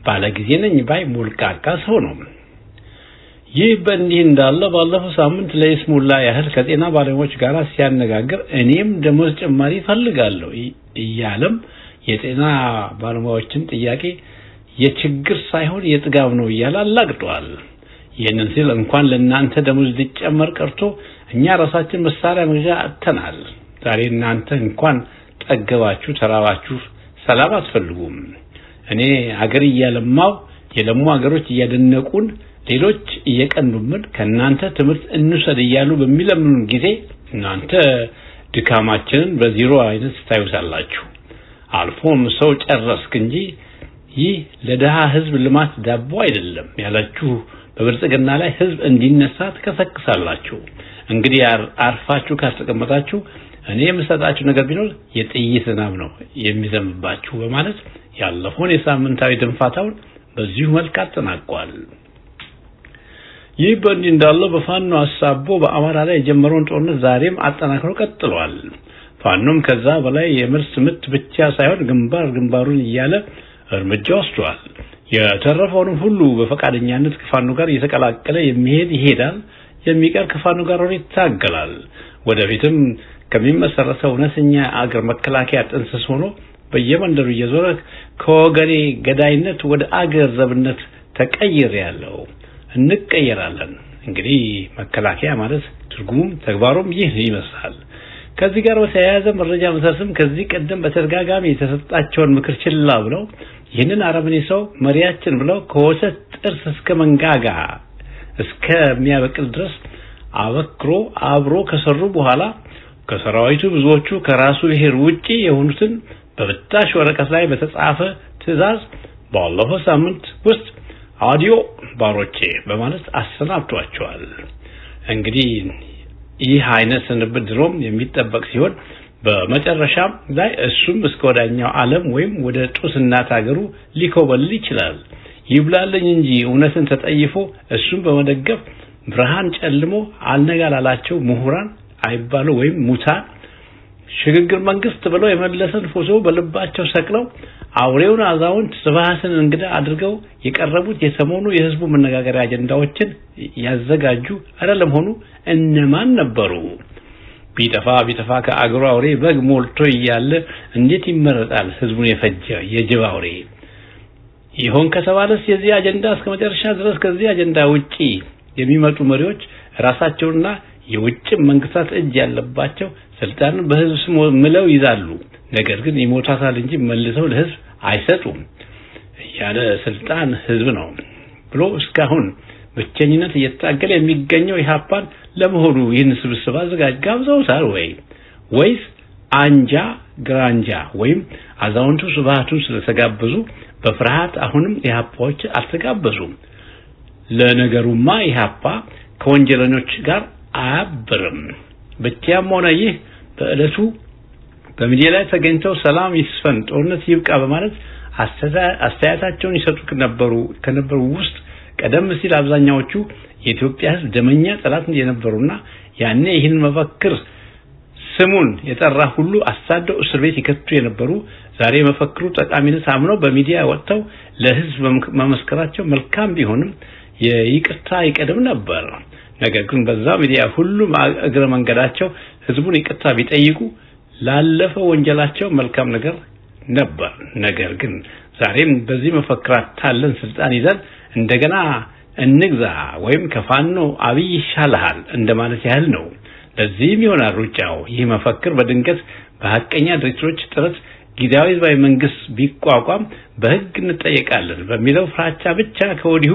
ባለጊዜ ነኝ ባይ ሞልቃቃ ሰው ነው። ይህ በእንዲህ እንዳለ ባለፈው ሳምንት ለይስሙላ ያህል ከጤና ባለሙያዎች ጋር ሲያነጋግር እኔም ደሞዝ ጭማሪ ፈልጋለሁ እያለም የጤና ባለሙያዎችን ጥያቄ የችግር ሳይሆን የጥጋብ ነው እያለ አላግጧል። ይህንን ሲል እንኳን ለእናንተ ደሞዝ ሊጨመር ቀርቶ እኛ ራሳችን መሳሪያ መግዣ አጥተናል። ዛሬ እናንተ እንኳን ጠገባችሁ ተራባችሁ ሰላም አትፈልጉም። እኔ አገር እያለማው የለሙ አገሮች እያደነቁን ሌሎች እየቀኑብን ከናንተ ትምህርት እንውሰድ እያሉ በሚለምኑን ጊዜ እናንተ ድካማችንን በዜሮ አይነት ታዩታላችሁ። አልፎም ሰው ጨረስክ እንጂ ይህ ለደሃ ህዝብ ልማት ዳቦ አይደለም ያላችሁ በብልጽግና ላይ ህዝብ እንዲነሳ ተከሰክሳላችሁ። እንግዲህ አርፋችሁ ካስተቀመጣችሁ እኔ የምሰጣችሁ ነገር ቢኖር የጥይት ዝናብ ነው የሚዘንባችሁ በማለት ያለፈውን የሳምንታዊ ድንፋታውን በዚሁ መልክ አጠናቋል። ይህ በእንዲህ እንዳለ በፋኖ አሳቦ በአማራ ላይ የጀመረውን ጦርነት ዛሬም አጠናክሮ ቀጥሏል። ፋኖም ከዛ በላይ የምርስ ምት ብቻ ሳይሆን ግንባሩን እያለ እርምጃ ወስዷል። የተረፈውን ሁሉ በፈቃደኛነት ከፋኖ ጋር እየተቀላቀለ ይሄዳል፣ የሚቀር ከፋኖ ጋር ይታገላል። ወደፊትም ከሚመሰረተው እውነተኛ አገር መከላከያ ጥንስስ ሆኖ በየመንደሩ እየዞረ ከወገኔ ገዳይነት ወደ አገር ዘብነት ተቀይሬያለሁ፣ እንቀየራለን። እንግዲህ መከላከያ ማለት ትርጉሙም ተግባሩም ይህ ይመስላል። ከዚህ ጋር በተያያዘ መረጃ መሰረትም ከዚህ ቀደም በተደጋጋሚ የተሰጣቸውን ምክር ችላ ብለው ይህንን አረመኔ ሰው መሪያችን ብለው ከወሰት ጥርስ እስከ መንጋጋ እስከሚያበቅል ድረስ አብሮ ከሰሩ በኋላ ከሰራዊቱ ብዙዎቹ ከራሱ ብሔር ውጪ የሆኑትን በብታሽ ወረቀት ላይ በተጻፈ ትዕዛዝ ባለፈው ሳምንት ውስጥ አዲዮ ባሮቼ በማለት አሰናብቷቸዋል። እንግዲህ ይህ አይነት ስንብት ድሮም የሚጠበቅ ሲሆን በመጨረሻም ላይ እሱም እስከ ወዳኛው ዓለም ወይም ወደ ጡስናት ሀገሩ ሊኮበልል ይችላል። ይብላልኝ እንጂ እውነትን ተጠይፎ እሱም በመደገፍ ብርሃን ጨልሞ አልነጋላላቸው ምሁራን አይባሉ ወይም ሙታን ሽግግር መንግስት ብለው የመለሰን ፎቶ በልባቸው ሰቅለው አውሬውን አዛውንት ስብሃትን እንግዳ አድርገው የቀረቡት የሰሞኑ የህዝቡ መነጋገሪያ አጀንዳዎችን ያዘጋጁ አይደለም ሆኑ እነማን ነበሩ? ቢጠፋ ከአገሩ አውሬ በግ ሞልቶ እያለ እንዴት ይመረጣል ህዝቡን የፈጀ የጅብ አውሬ? ይሆን ከተባለስ የዚህ አጀንዳ እስከ መጨረሻ ድረስ ከዚህ አጀንዳ ውጪ የሚመጡ መሪዎች ራሳቸውና የውጭ መንግስታት እጅ ያለባቸው ስልጣንን በህዝብ ስም ምለው ይዛሉ። ነገር ግን ይሞታታል እንጂ መልሰው ለህዝብ አይሰጡም። ያለ ስልጣን ህዝብ ነው ብሎ እስካሁን በቸኝነት እየታገለ የሚገኘው ኢህአፓን ለመሆኑ ይህን ስብስብ አዘጋጅ ጋብዘውታል ወይስ አንጃ ግራንጃ ወይም አዛውንቱ ስብሃቱን ስለተጋበዙ በፍርሃት አሁንም ኢህአፓዎች አልተጋበዙም? ለነገሩማ ኢህአፓ ከወንጀለኞች ጋር አያብርም። ብቻም ሆነ ይህ በእለቱ በሚዲያ ላይ ተገኝተው ሰላም ይስፈን ጦርነት ይብቃ በማለት አስተያየታቸውን ይሰጡ ከነበሩ ውስጥ ቀደም ሲል አብዛኛዎቹ የኢትዮጵያ ህዝብ ደመኛ ጠላት የነበሩና ያኔ ይህን መፈክር ስሙን የጠራ ሁሉ አሳደው እስር ቤት ይከቱ የነበሩ ዛሬ መፈክሩ ጠቃሚነት አምነው በሚዲያ ወጥተው ለህዝብ መመስከራቸው መልካም ቢሆንም የይቅርታ ይቀደም ነበር። ነገር ግን በዛ ሚዲያ ሁሉ እግረ መንገዳቸው ህዝቡን ይቅርታ ቢጠይቁ ላለፈው ወንጀላቸው መልካም ነገር ነበር። ነገር ግን ዛሬም በዚህ መፈክራት ታለን ስልጣን ይዘን እንደገና እንግዛ ወይም ከፋኖ አብይ ይሻልሃል እንደማለት ያህል ነው። ለዚህም ይሆናል ሩጫው። ይህ መፈክር በድንገት በሐቀኛ ድርጅቶች ጥረት ጊዜያዊ ህዝባዊ መንግስት ቢቋቋም በህግ እንጠየቃለን በሚለው ፍራቻ ብቻ ከወዲሁ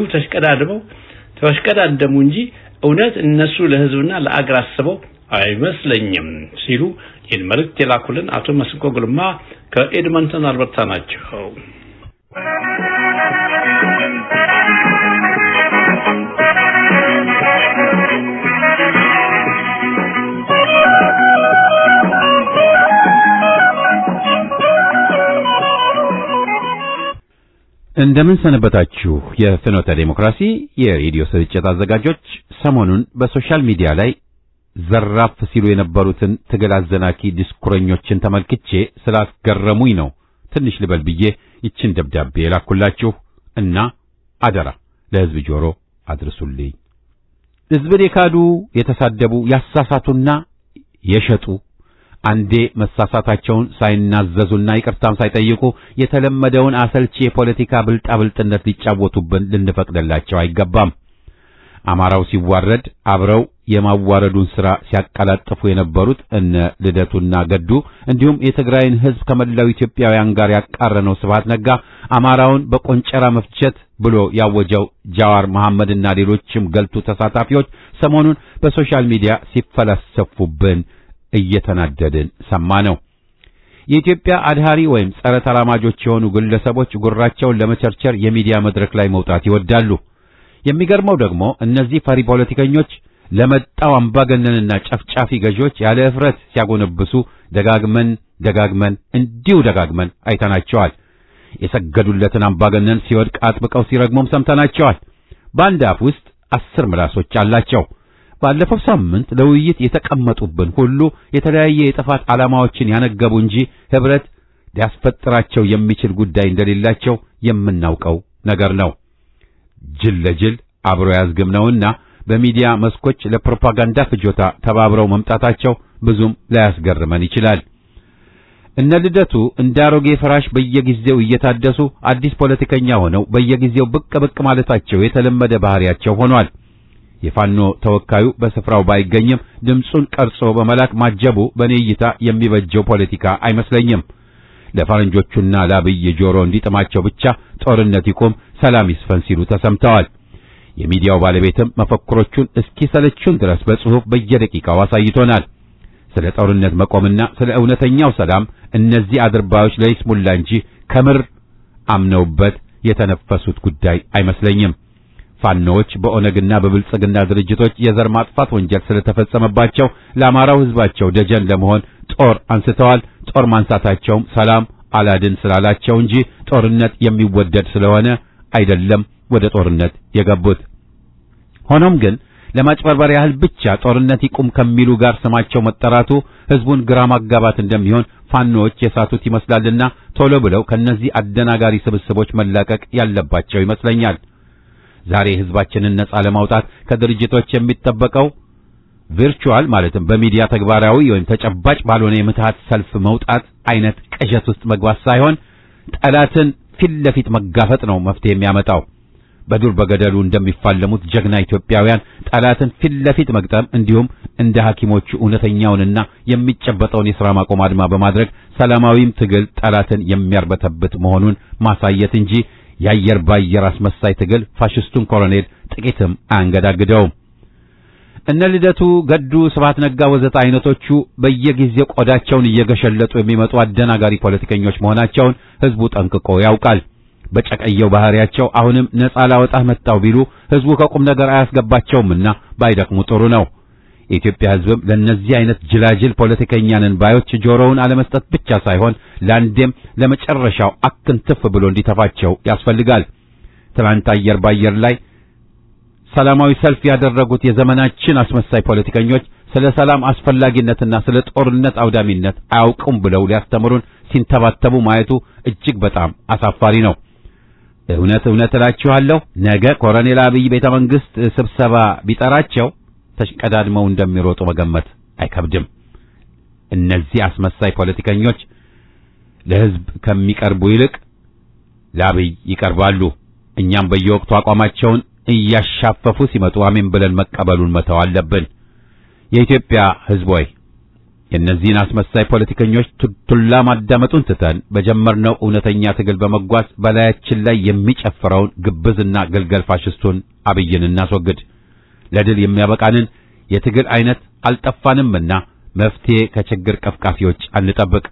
ተሽቀዳደሙ እንጂ እውነት እነሱ ለህዝብና ለአገር አስበው አይመስለኝም ሲሉ ይህን መልእክት የላኩልን አቶ መስንቆ ጉልማ ከኤድመንተን አልበርታ ናቸው። እንደምን ሰነበታችሁ የፍኖተ ዲሞክራሲ የሬዲዮ ስርጭት አዘጋጆች። ሰሞኑን በሶሻል ሚዲያ ላይ ዘራፍ ሲሉ የነበሩትን ትግል አዘናኪ ዲስኩረኞችን ተመልክቼ ስላስገረሙኝ ነው ትንሽ ልበል ብዬ ይችን ደብዳቤ ላኩላችሁ እና አደራ ለህዝብ ጆሮ አድርሱልኝ። ህዝብን የካዱ የተሳደቡ ያሳሳቱና የሸጡ አንዴ መሳሳታቸውን ሳይናዘዙና ይቅርታም ሳይጠይቁ የተለመደውን አሰልቺ የፖለቲካ ብልጣብልጥነት ሊጫወቱብን ልንፈቅድላቸው አይገባም። አማራው ሲዋረድ አብረው የማዋረዱን ሥራ ሲያቀላጥፉ የነበሩት እነ ልደቱና ገዱ እንዲሁም የትግራይን ህዝብ ከመላው ኢትዮጵያውያን ጋር ያቃረነው ስብሐት ነጋ አማራውን በቆንጨራ መፍጀት ብሎ ያወጀው ጃዋር መሐመድና ሌሎችም ገልቱ ተሳታፊዎች ሰሞኑን በሶሻል ሚዲያ ሲፈላሰፉብን እየተናደድን ሰማነው። የኢትዮጵያ አድሃሪ ወይም ጸረ ተራማጆች የሆኑ ግለሰቦች ጉራቸውን ለመቸርቸር የሚዲያ መድረክ ላይ መውጣት ይወዳሉ። የሚገርመው ደግሞ እነዚህ ፈሪ ፖለቲከኞች ለመጣው አምባገነንና ጨፍጫፊ ገዢዎች ያለ እፍረት ሲያጎነብሱ ደጋግመን አይተናቸዋል። የሰገዱለትን አምባገነን ሲወድቅ አጥብቀው ሲረግሙም ሰምተናቸዋል። በአንድ አፍ ውስጥ 10 ምላሶች አላቸው። ባለፈው ሳምንት ለውይይት የተቀመጡብን ሁሉ የተለያየ የጥፋት ዓላማዎችን ያነገቡ እንጂ ህብረት ሊያስፈጥራቸው የሚችል ጉዳይ እንደሌላቸው የምናውቀው ነገር ነው። ጅል ለጅል አብሮ ያዝግም ነውና በሚዲያ መስኮች ለፕሮፓጋንዳ ፍጆታ ተባብረው መምጣታቸው ብዙም ላያስገርመን ይችላል። እነ ልደቱ እንዳሮጌ ፍራሽ በየጊዜው እየታደሱ አዲስ ፖለቲከኛ ሆነው በየጊዜው ብቅ ማለታቸው የተለመደ ባህሪያቸው ሆኗል። የፋኖ ተወካዩ በስፍራው ባይገኝም ድምጹን ቀርጾ በመላክ ማጀቡ በኔ እይታ የሚበጀው ፖለቲካ አይመስለኝም። ለፈረንጆቹና ለአብይ ጆሮ እንዲጥማቸው ብቻ ጦርነት ይቆም፣ ሰላም ይስፈን ሲሉ ተሰምተዋል። የሚዲያው ባለቤትም መፈክሮቹን እስኪሰለቹን ድረስ በጽሑፍ በየደቂቃው አሳይቶናል። ስለ ጦርነት መቆምና ስለ እውነተኛው ሰላም እነዚህ አድርባዮች ለይስሙላ እንጂ ከምር አምነውበት የተነፈሱት ጉዳይ አይመስለኝም። ፋኖች በኦነግና በብልጽግና ድርጅቶች የዘር ማጥፋት ወንጀል ስለተፈጸመባቸው ለአማራው ህዝባቸው ደጀን ለመሆን ጦር አንስተዋል። ጦር ማንሳታቸውም ሰላም አላድን ስላላቸው እንጂ ጦርነት የሚወደድ ስለሆነ አይደለም ወደ ጦርነት የገቡት። ሆኖም ግን ለማጭበርበር ያህል ብቻ ጦርነት ይቁም ከሚሉ ጋር ስማቸው መጠራቱ ህዝቡን ግራ ማጋባት እንደሚሆን ፋኖች የሳቱት ይመስላልና ቶሎ ብለው ከነዚህ አደናጋሪ ስብስቦች መላቀቅ ያለባቸው ይመስለኛል። ዛሬ ህዝባችንን ነጻ ለማውጣት ከድርጅቶች የሚጠበቀው ቨርቹዋል ማለትም በሚዲያ ተግባራዊ ወይም ተጨባጭ ባልሆነ የምትሃት ሰልፍ መውጣት አይነት ቅዠት ውስጥ መግባት ሳይሆን ጠላትን ፊት ለፊት መጋፈጥ ነው መፍትሄ የሚያመጣው። በዱር በገደሉ እንደሚፋለሙት ጀግና ኢትዮጵያውያን ጠላትን ፊት ለፊት መግጠም እንዲሁም እንደ ሐኪሞቹ እውነተኛውንና የሚጨበጠውን የሥራ ማቆም አድማ በማድረግ ሰላማዊም ትግል ጠላትን የሚያርበተብት መሆኑን ማሳየት እንጂ የአየር ባየር አስመሳይ ትግል ፋሽስቱን ኮሎኔል ጥቂትም አያንገዳግደውም። እነ ልደቱ ገዱ፣ ስብሐት ነጋ ወዘተ አይነቶቹ በየጊዜው ቆዳቸውን እየገሸለጡ የሚመጡ አደናጋሪ ፖለቲከኞች መሆናቸውን ህዝቡ ጠንቅቆ ያውቃል። በጨቀየው ባህሪያቸው አሁንም ነጻ ላወጣህ መጣው ቢሉ ህዝቡ ከቁም ነገር አያስገባቸውምና ባይደክሙ ጥሩ ነው። የኢትዮጵያ ህዝብም ለነዚህ አይነት ጅላጅል ፖለቲከኛንን ባዮች ጆሮውን አለመስጠት ብቻ ሳይሆን ለአንዴም ለመጨረሻው አክንትፍ ብሎ እንዲተፋቸው ያስፈልጋል። ትናንት አየር ባየር ላይ ሰላማዊ ሰልፍ ያደረጉት የዘመናችን አስመሳይ ፖለቲከኞች ስለ ሰላም አስፈላጊነትና ስለ ጦርነት አውዳሚነት አያውቁም ብለው ሊያስተምሩን ሲንተባተቡ ማየቱ እጅግ በጣም አሳፋሪ ነው። እውነት እላችኋለሁ ነገ ኮሎኔል አብይ ቤተ መንግስት ስብሰባ ቢጠራቸው ተሽቀዳድመው እንደሚሮጡ መገመት አይከብድም። እነዚህ አስመሳይ ፖለቲከኞች ለህዝብ ከሚቀርቡ ይልቅ ለአብይ ይቀርባሉ። እኛም በየወቅቱ አቋማቸውን እያሻፈፉ ሲመጡ አሜን ብለን መቀበሉን መተው አለብን። የኢትዮጵያ ህዝብ ሆይ የእነዚህን አስመሳይ ፖለቲከኞች ቱላ ማዳመጡን ትተን በጀመርነው እውነተኛ ትግል በመጓዝ በላያችን ላይ የሚጨፍረውን ግብዝና ገልገል ፋሽስቱን አብይን እናስወግድ። ለድል የሚያበቃንን የትግል አይነት አልጠፋንምና መፍትሄ ከችግር ቀፍቃፊዎች አንጠብቅ።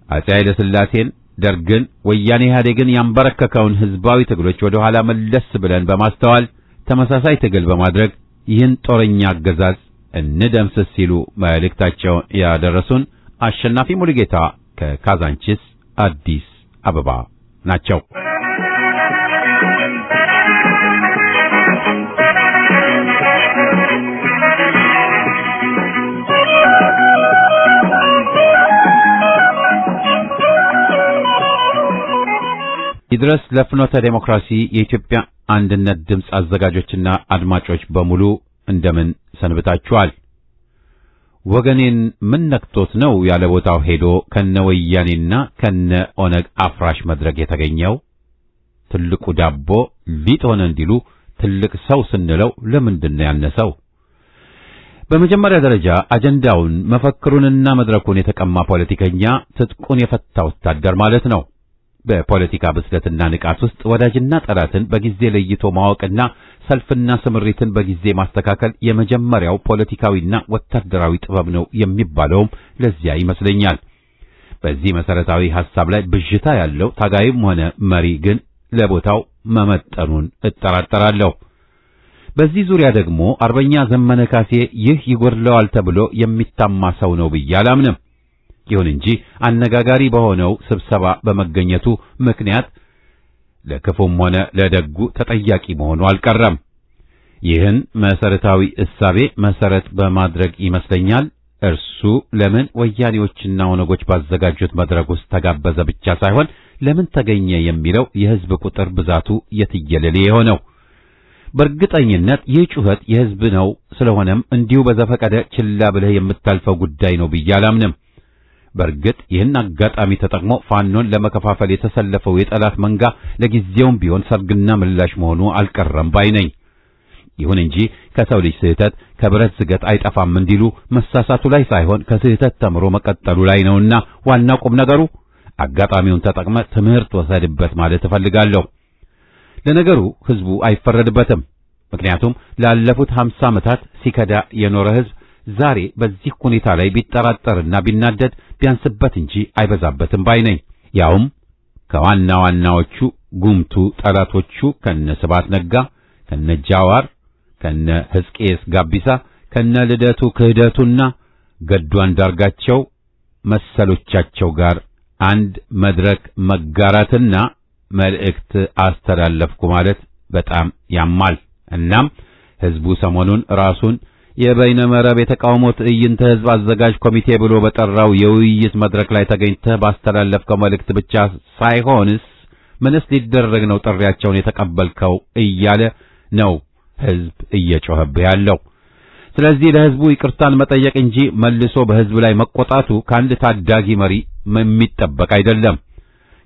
አፄ ኃይለ ሥላሴን፣ ደርግን፣ ወያኔ ኢህአዴግን ያንበረከከውን ህዝባዊ ትግሎች ወደ ኋላ መለስ ብለን በማስተዋል ተመሳሳይ ትግል በማድረግ ይህን ጦረኛ አገዛዝ እንደምስስ ሲሉ መልእክታቸውን ያደረሱን አሸናፊ ሙሉጌታ ከካዛንቺስ አዲስ አበባ ናቸው። ይድረስ ለፍኖተ ዴሞክራሲ የኢትዮጵያ አንድነት ድምጽ አዘጋጆችና አድማጮች በሙሉ እንደምን ሰንብታችኋል? ወገኔን ምን ነክቶት ነው ያለ ቦታው ሄዶ ከነ ወያኔና ከነ ኦነግ አፍራሽ መድረክ የተገኘው? ትልቁ ዳቦ ሊጥ ሆነ እንዲሉ ትልቅ ሰው ስንለው ለምንድን ነው ያነሰው? በመጀመሪያ ደረጃ አጀንዳውን መፈክሩንና መድረኩን የተቀማ ፖለቲከኛ ትጥቁን የፈታ ወታደር ማለት ነው። በፖለቲካ ብስለትና ንቃት ውስጥ ወዳጅና ጠላትን በጊዜ ለይቶ ማወቅና ሰልፍና ስምሪትን በጊዜ ማስተካከል የመጀመሪያው ፖለቲካዊና ወታደራዊ ጥበብ ነው የሚባለውም ለዚያ ይመስለኛል። በዚህ መሰረታዊ ሐሳብ ላይ ብዥታ ያለው ታጋይም ሆነ መሪ ግን ለቦታው መመጠኑን እጠራጠራለሁ። በዚህ ዙሪያ ደግሞ አርበኛ ዘመነ ካሴ ይህ ይጎድለዋል ተብሎ የሚታማ ሰው ነው ብዬ አላምንም። ይሁን እንጂ አነጋጋሪ በሆነው ስብሰባ በመገኘቱ ምክንያት ለክፉም ሆነ ለደጉ ተጠያቂ መሆኑ አልቀረም። ይህን መሰረታዊ እሳቤ መሰረት በማድረግ ይመስለኛል እርሱ ለምን ወያኔዎችና ኦነጎች ባዘጋጁት መድረክ ውስጥ ተጋበዘ ብቻ ሳይሆን ለምን ተገኘ የሚለው የህዝብ ቁጥር ብዛቱ የትየለሌ የሆነው። በእርግጠኝነት ይህ ጩኸት የህዝብ ነው። ስለሆነም እንዲሁ በዘፈቀደ ችላ ብለህ የምታልፈው ጉዳይ ነው ብዬ አላምንም። በእርግጥ ይህን አጋጣሚ ተጠቅሞ ፋኖን ለመከፋፈል የተሰለፈው የጠላት መንጋ ለጊዜውም ቢሆን ሰርግና ምላሽ መሆኑ አልቀረም ባይ ነኝ። ይሁን እንጂ ከሰው ልጅ ስህተት ከብረት ዝገት አይጠፋም እንዲሉ መሳሳቱ ላይ ሳይሆን ከስህተት ተምሮ መቀጠሉ ላይ ነውና ዋናው ቁም ነገሩ አጋጣሚውን ተጠቅመ ትምህርት ወሰድበት ማለት እፈልጋለሁ። ለነገሩ ህዝቡ አይፈረድበትም። ምክንያቱም ላለፉት 50 ዓመታት ሲከዳ የኖረ ህዝብ ዛሬ በዚህ ሁኔታ ላይ ቢጠራጠርና ቢናደድ ቢያንስበት እንጂ አይበዛበትም ባይ ነኝ። ያውም ከዋና ዋናዎቹ ጉምቱ ጠላቶቹ ከነ ስብሐት ነጋ፣ ከነ ጃዋር፣ ከነ ሕዝቅኤስ ጋቢሳ፣ ከነ ልደቱ ክህደቱና ገዱ አንዳርጋቸው መሰሎቻቸው ጋር አንድ መድረክ መጋራትና መልእክት አስተላለፍኩ ማለት በጣም ያማል። እናም ህዝቡ ሰሞኑን ራሱን የበይነመረብ የተቃውሞ ትዕይንተ ህዝብ አዘጋጅ ኮሚቴ ብሎ በጠራው የውይይት መድረክ ላይ ተገኝተህ ባስተላለፍከው መልእክት ብቻ ሳይሆንስ ምንስ ሊደረግ ነው ጥሪያቸውን የተቀበልከው እያለ ነው ህዝብ እየጮኸብህ ያለው። ስለዚህ ለህዝቡ ይቅርታን መጠየቅ እንጂ መልሶ በህዝብ ላይ መቆጣቱ ከአንድ ታዳጊ መሪ የሚጠበቅ አይደለም።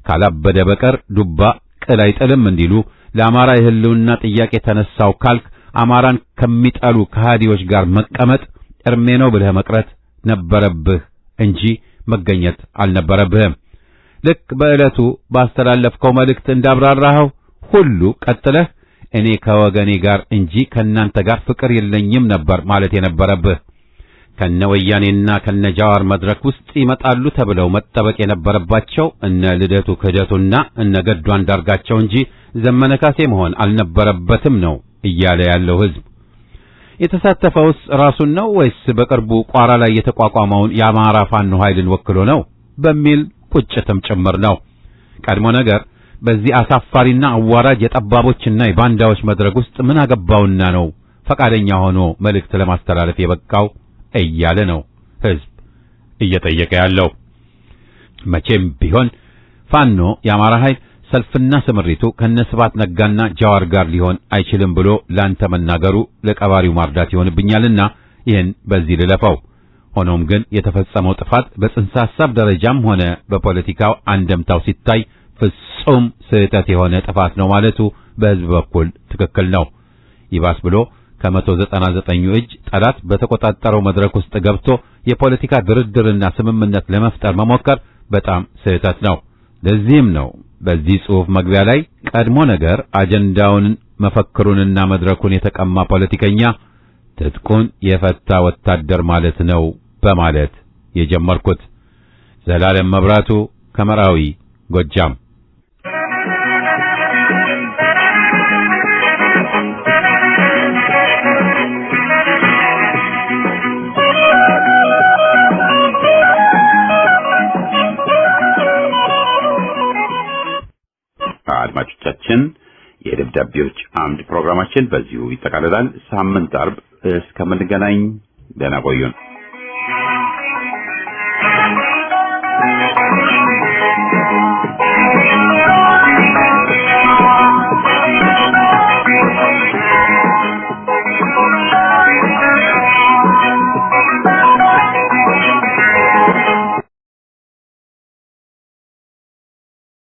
ካላበደ በቀር ዱባ ቅል አይጥልም እንዲሉ ለአማራ የህልውና ጥያቄ ተነሳው ካልክ አማራን ከሚጠሉ ከሃዲዎች ጋር መቀመጥ እርሜ ነው ብለህ መቅረት ነበረብህ እንጂ መገኘት አልነበረብህም። ልክ በዕለቱ ባስተላለፍከው መልእክት እንዳብራራኸው ሁሉ ቀጥለህ እኔ ከወገኔ ጋር እንጂ ከናንተ ጋር ፍቅር የለኝም ነበር ማለት የነበረብህ። ከነ ወያኔና ከነ ጃዋር መድረክ ውስጥ ይመጣሉ ተብለው መጠበቅ የነበረባቸው እነ ልደቱ ክህደቱና እነ ገዱ አንዳርጋቸው እንጂ ዘመነ ካሴ መሆን አልነበረበትም ነው እያለ ያለው ህዝብ። የተሳተፈውስ ራሱን ነው ወይስ በቅርቡ ቋራ ላይ የተቋቋመውን የአማራ ፋኖ ኃይልን ወክሎ ነው በሚል ቁጭትም ጭምር ነው። ቀድሞ ነገር በዚህ አሳፋሪና አዋራጅ የጠባቦችና የባንዳዎች መድረክ ውስጥ ምን አገባውና ነው ፈቃደኛ ሆኖ መልእክት ለማስተላለፍ የበቃው እያለ ነው ህዝብ እየጠየቀ ያለው። መቼም ቢሆን ፋኖ የአማራ ኃይል ሰልፍና ስምሪቱ ከነስባት ነጋና ጃዋር ጋር ሊሆን አይችልም ብሎ ላንተ መናገሩ ለቀባሪው ማርዳት ይሆንብኛልና ይህን በዚህ ልለፈው። ሆኖም ግን የተፈጸመው ጥፋት በጽንሰ ሐሳብ ደረጃም ሆነ በፖለቲካው አንደምታው ሲታይ ፍጹም ስህተት የሆነ ጥፋት ነው ማለቱ በህዝብ በኩል ትክክል ነው። ይባስ ብሎ ከ199 እጅ ጠላት በተቆጣጠረው መድረክ ውስጥ ገብቶ የፖለቲካ ድርድርና ስምምነት ለመፍጠር መሞከር በጣም ስህተት ነው። ለዚህም ነው በዚህ ጽሑፍ መግቢያ ላይ ቀድሞ ነገር አጀንዳውን መፈክሩንና መድረኩን የተቀማ ፖለቲከኛ ትጥቁን የፈታ ወታደር ማለት ነው በማለት የጀመርኩት። ዘላለም መብራቱ ከመራዊ ጎጃም። አድማጮቻችን የደብዳቤዎች አምድ ፕሮግራማችን በዚሁ ይጠቃልላል። ሳምንት አርብ እስከምንገናኝ ደህና ቆዩን።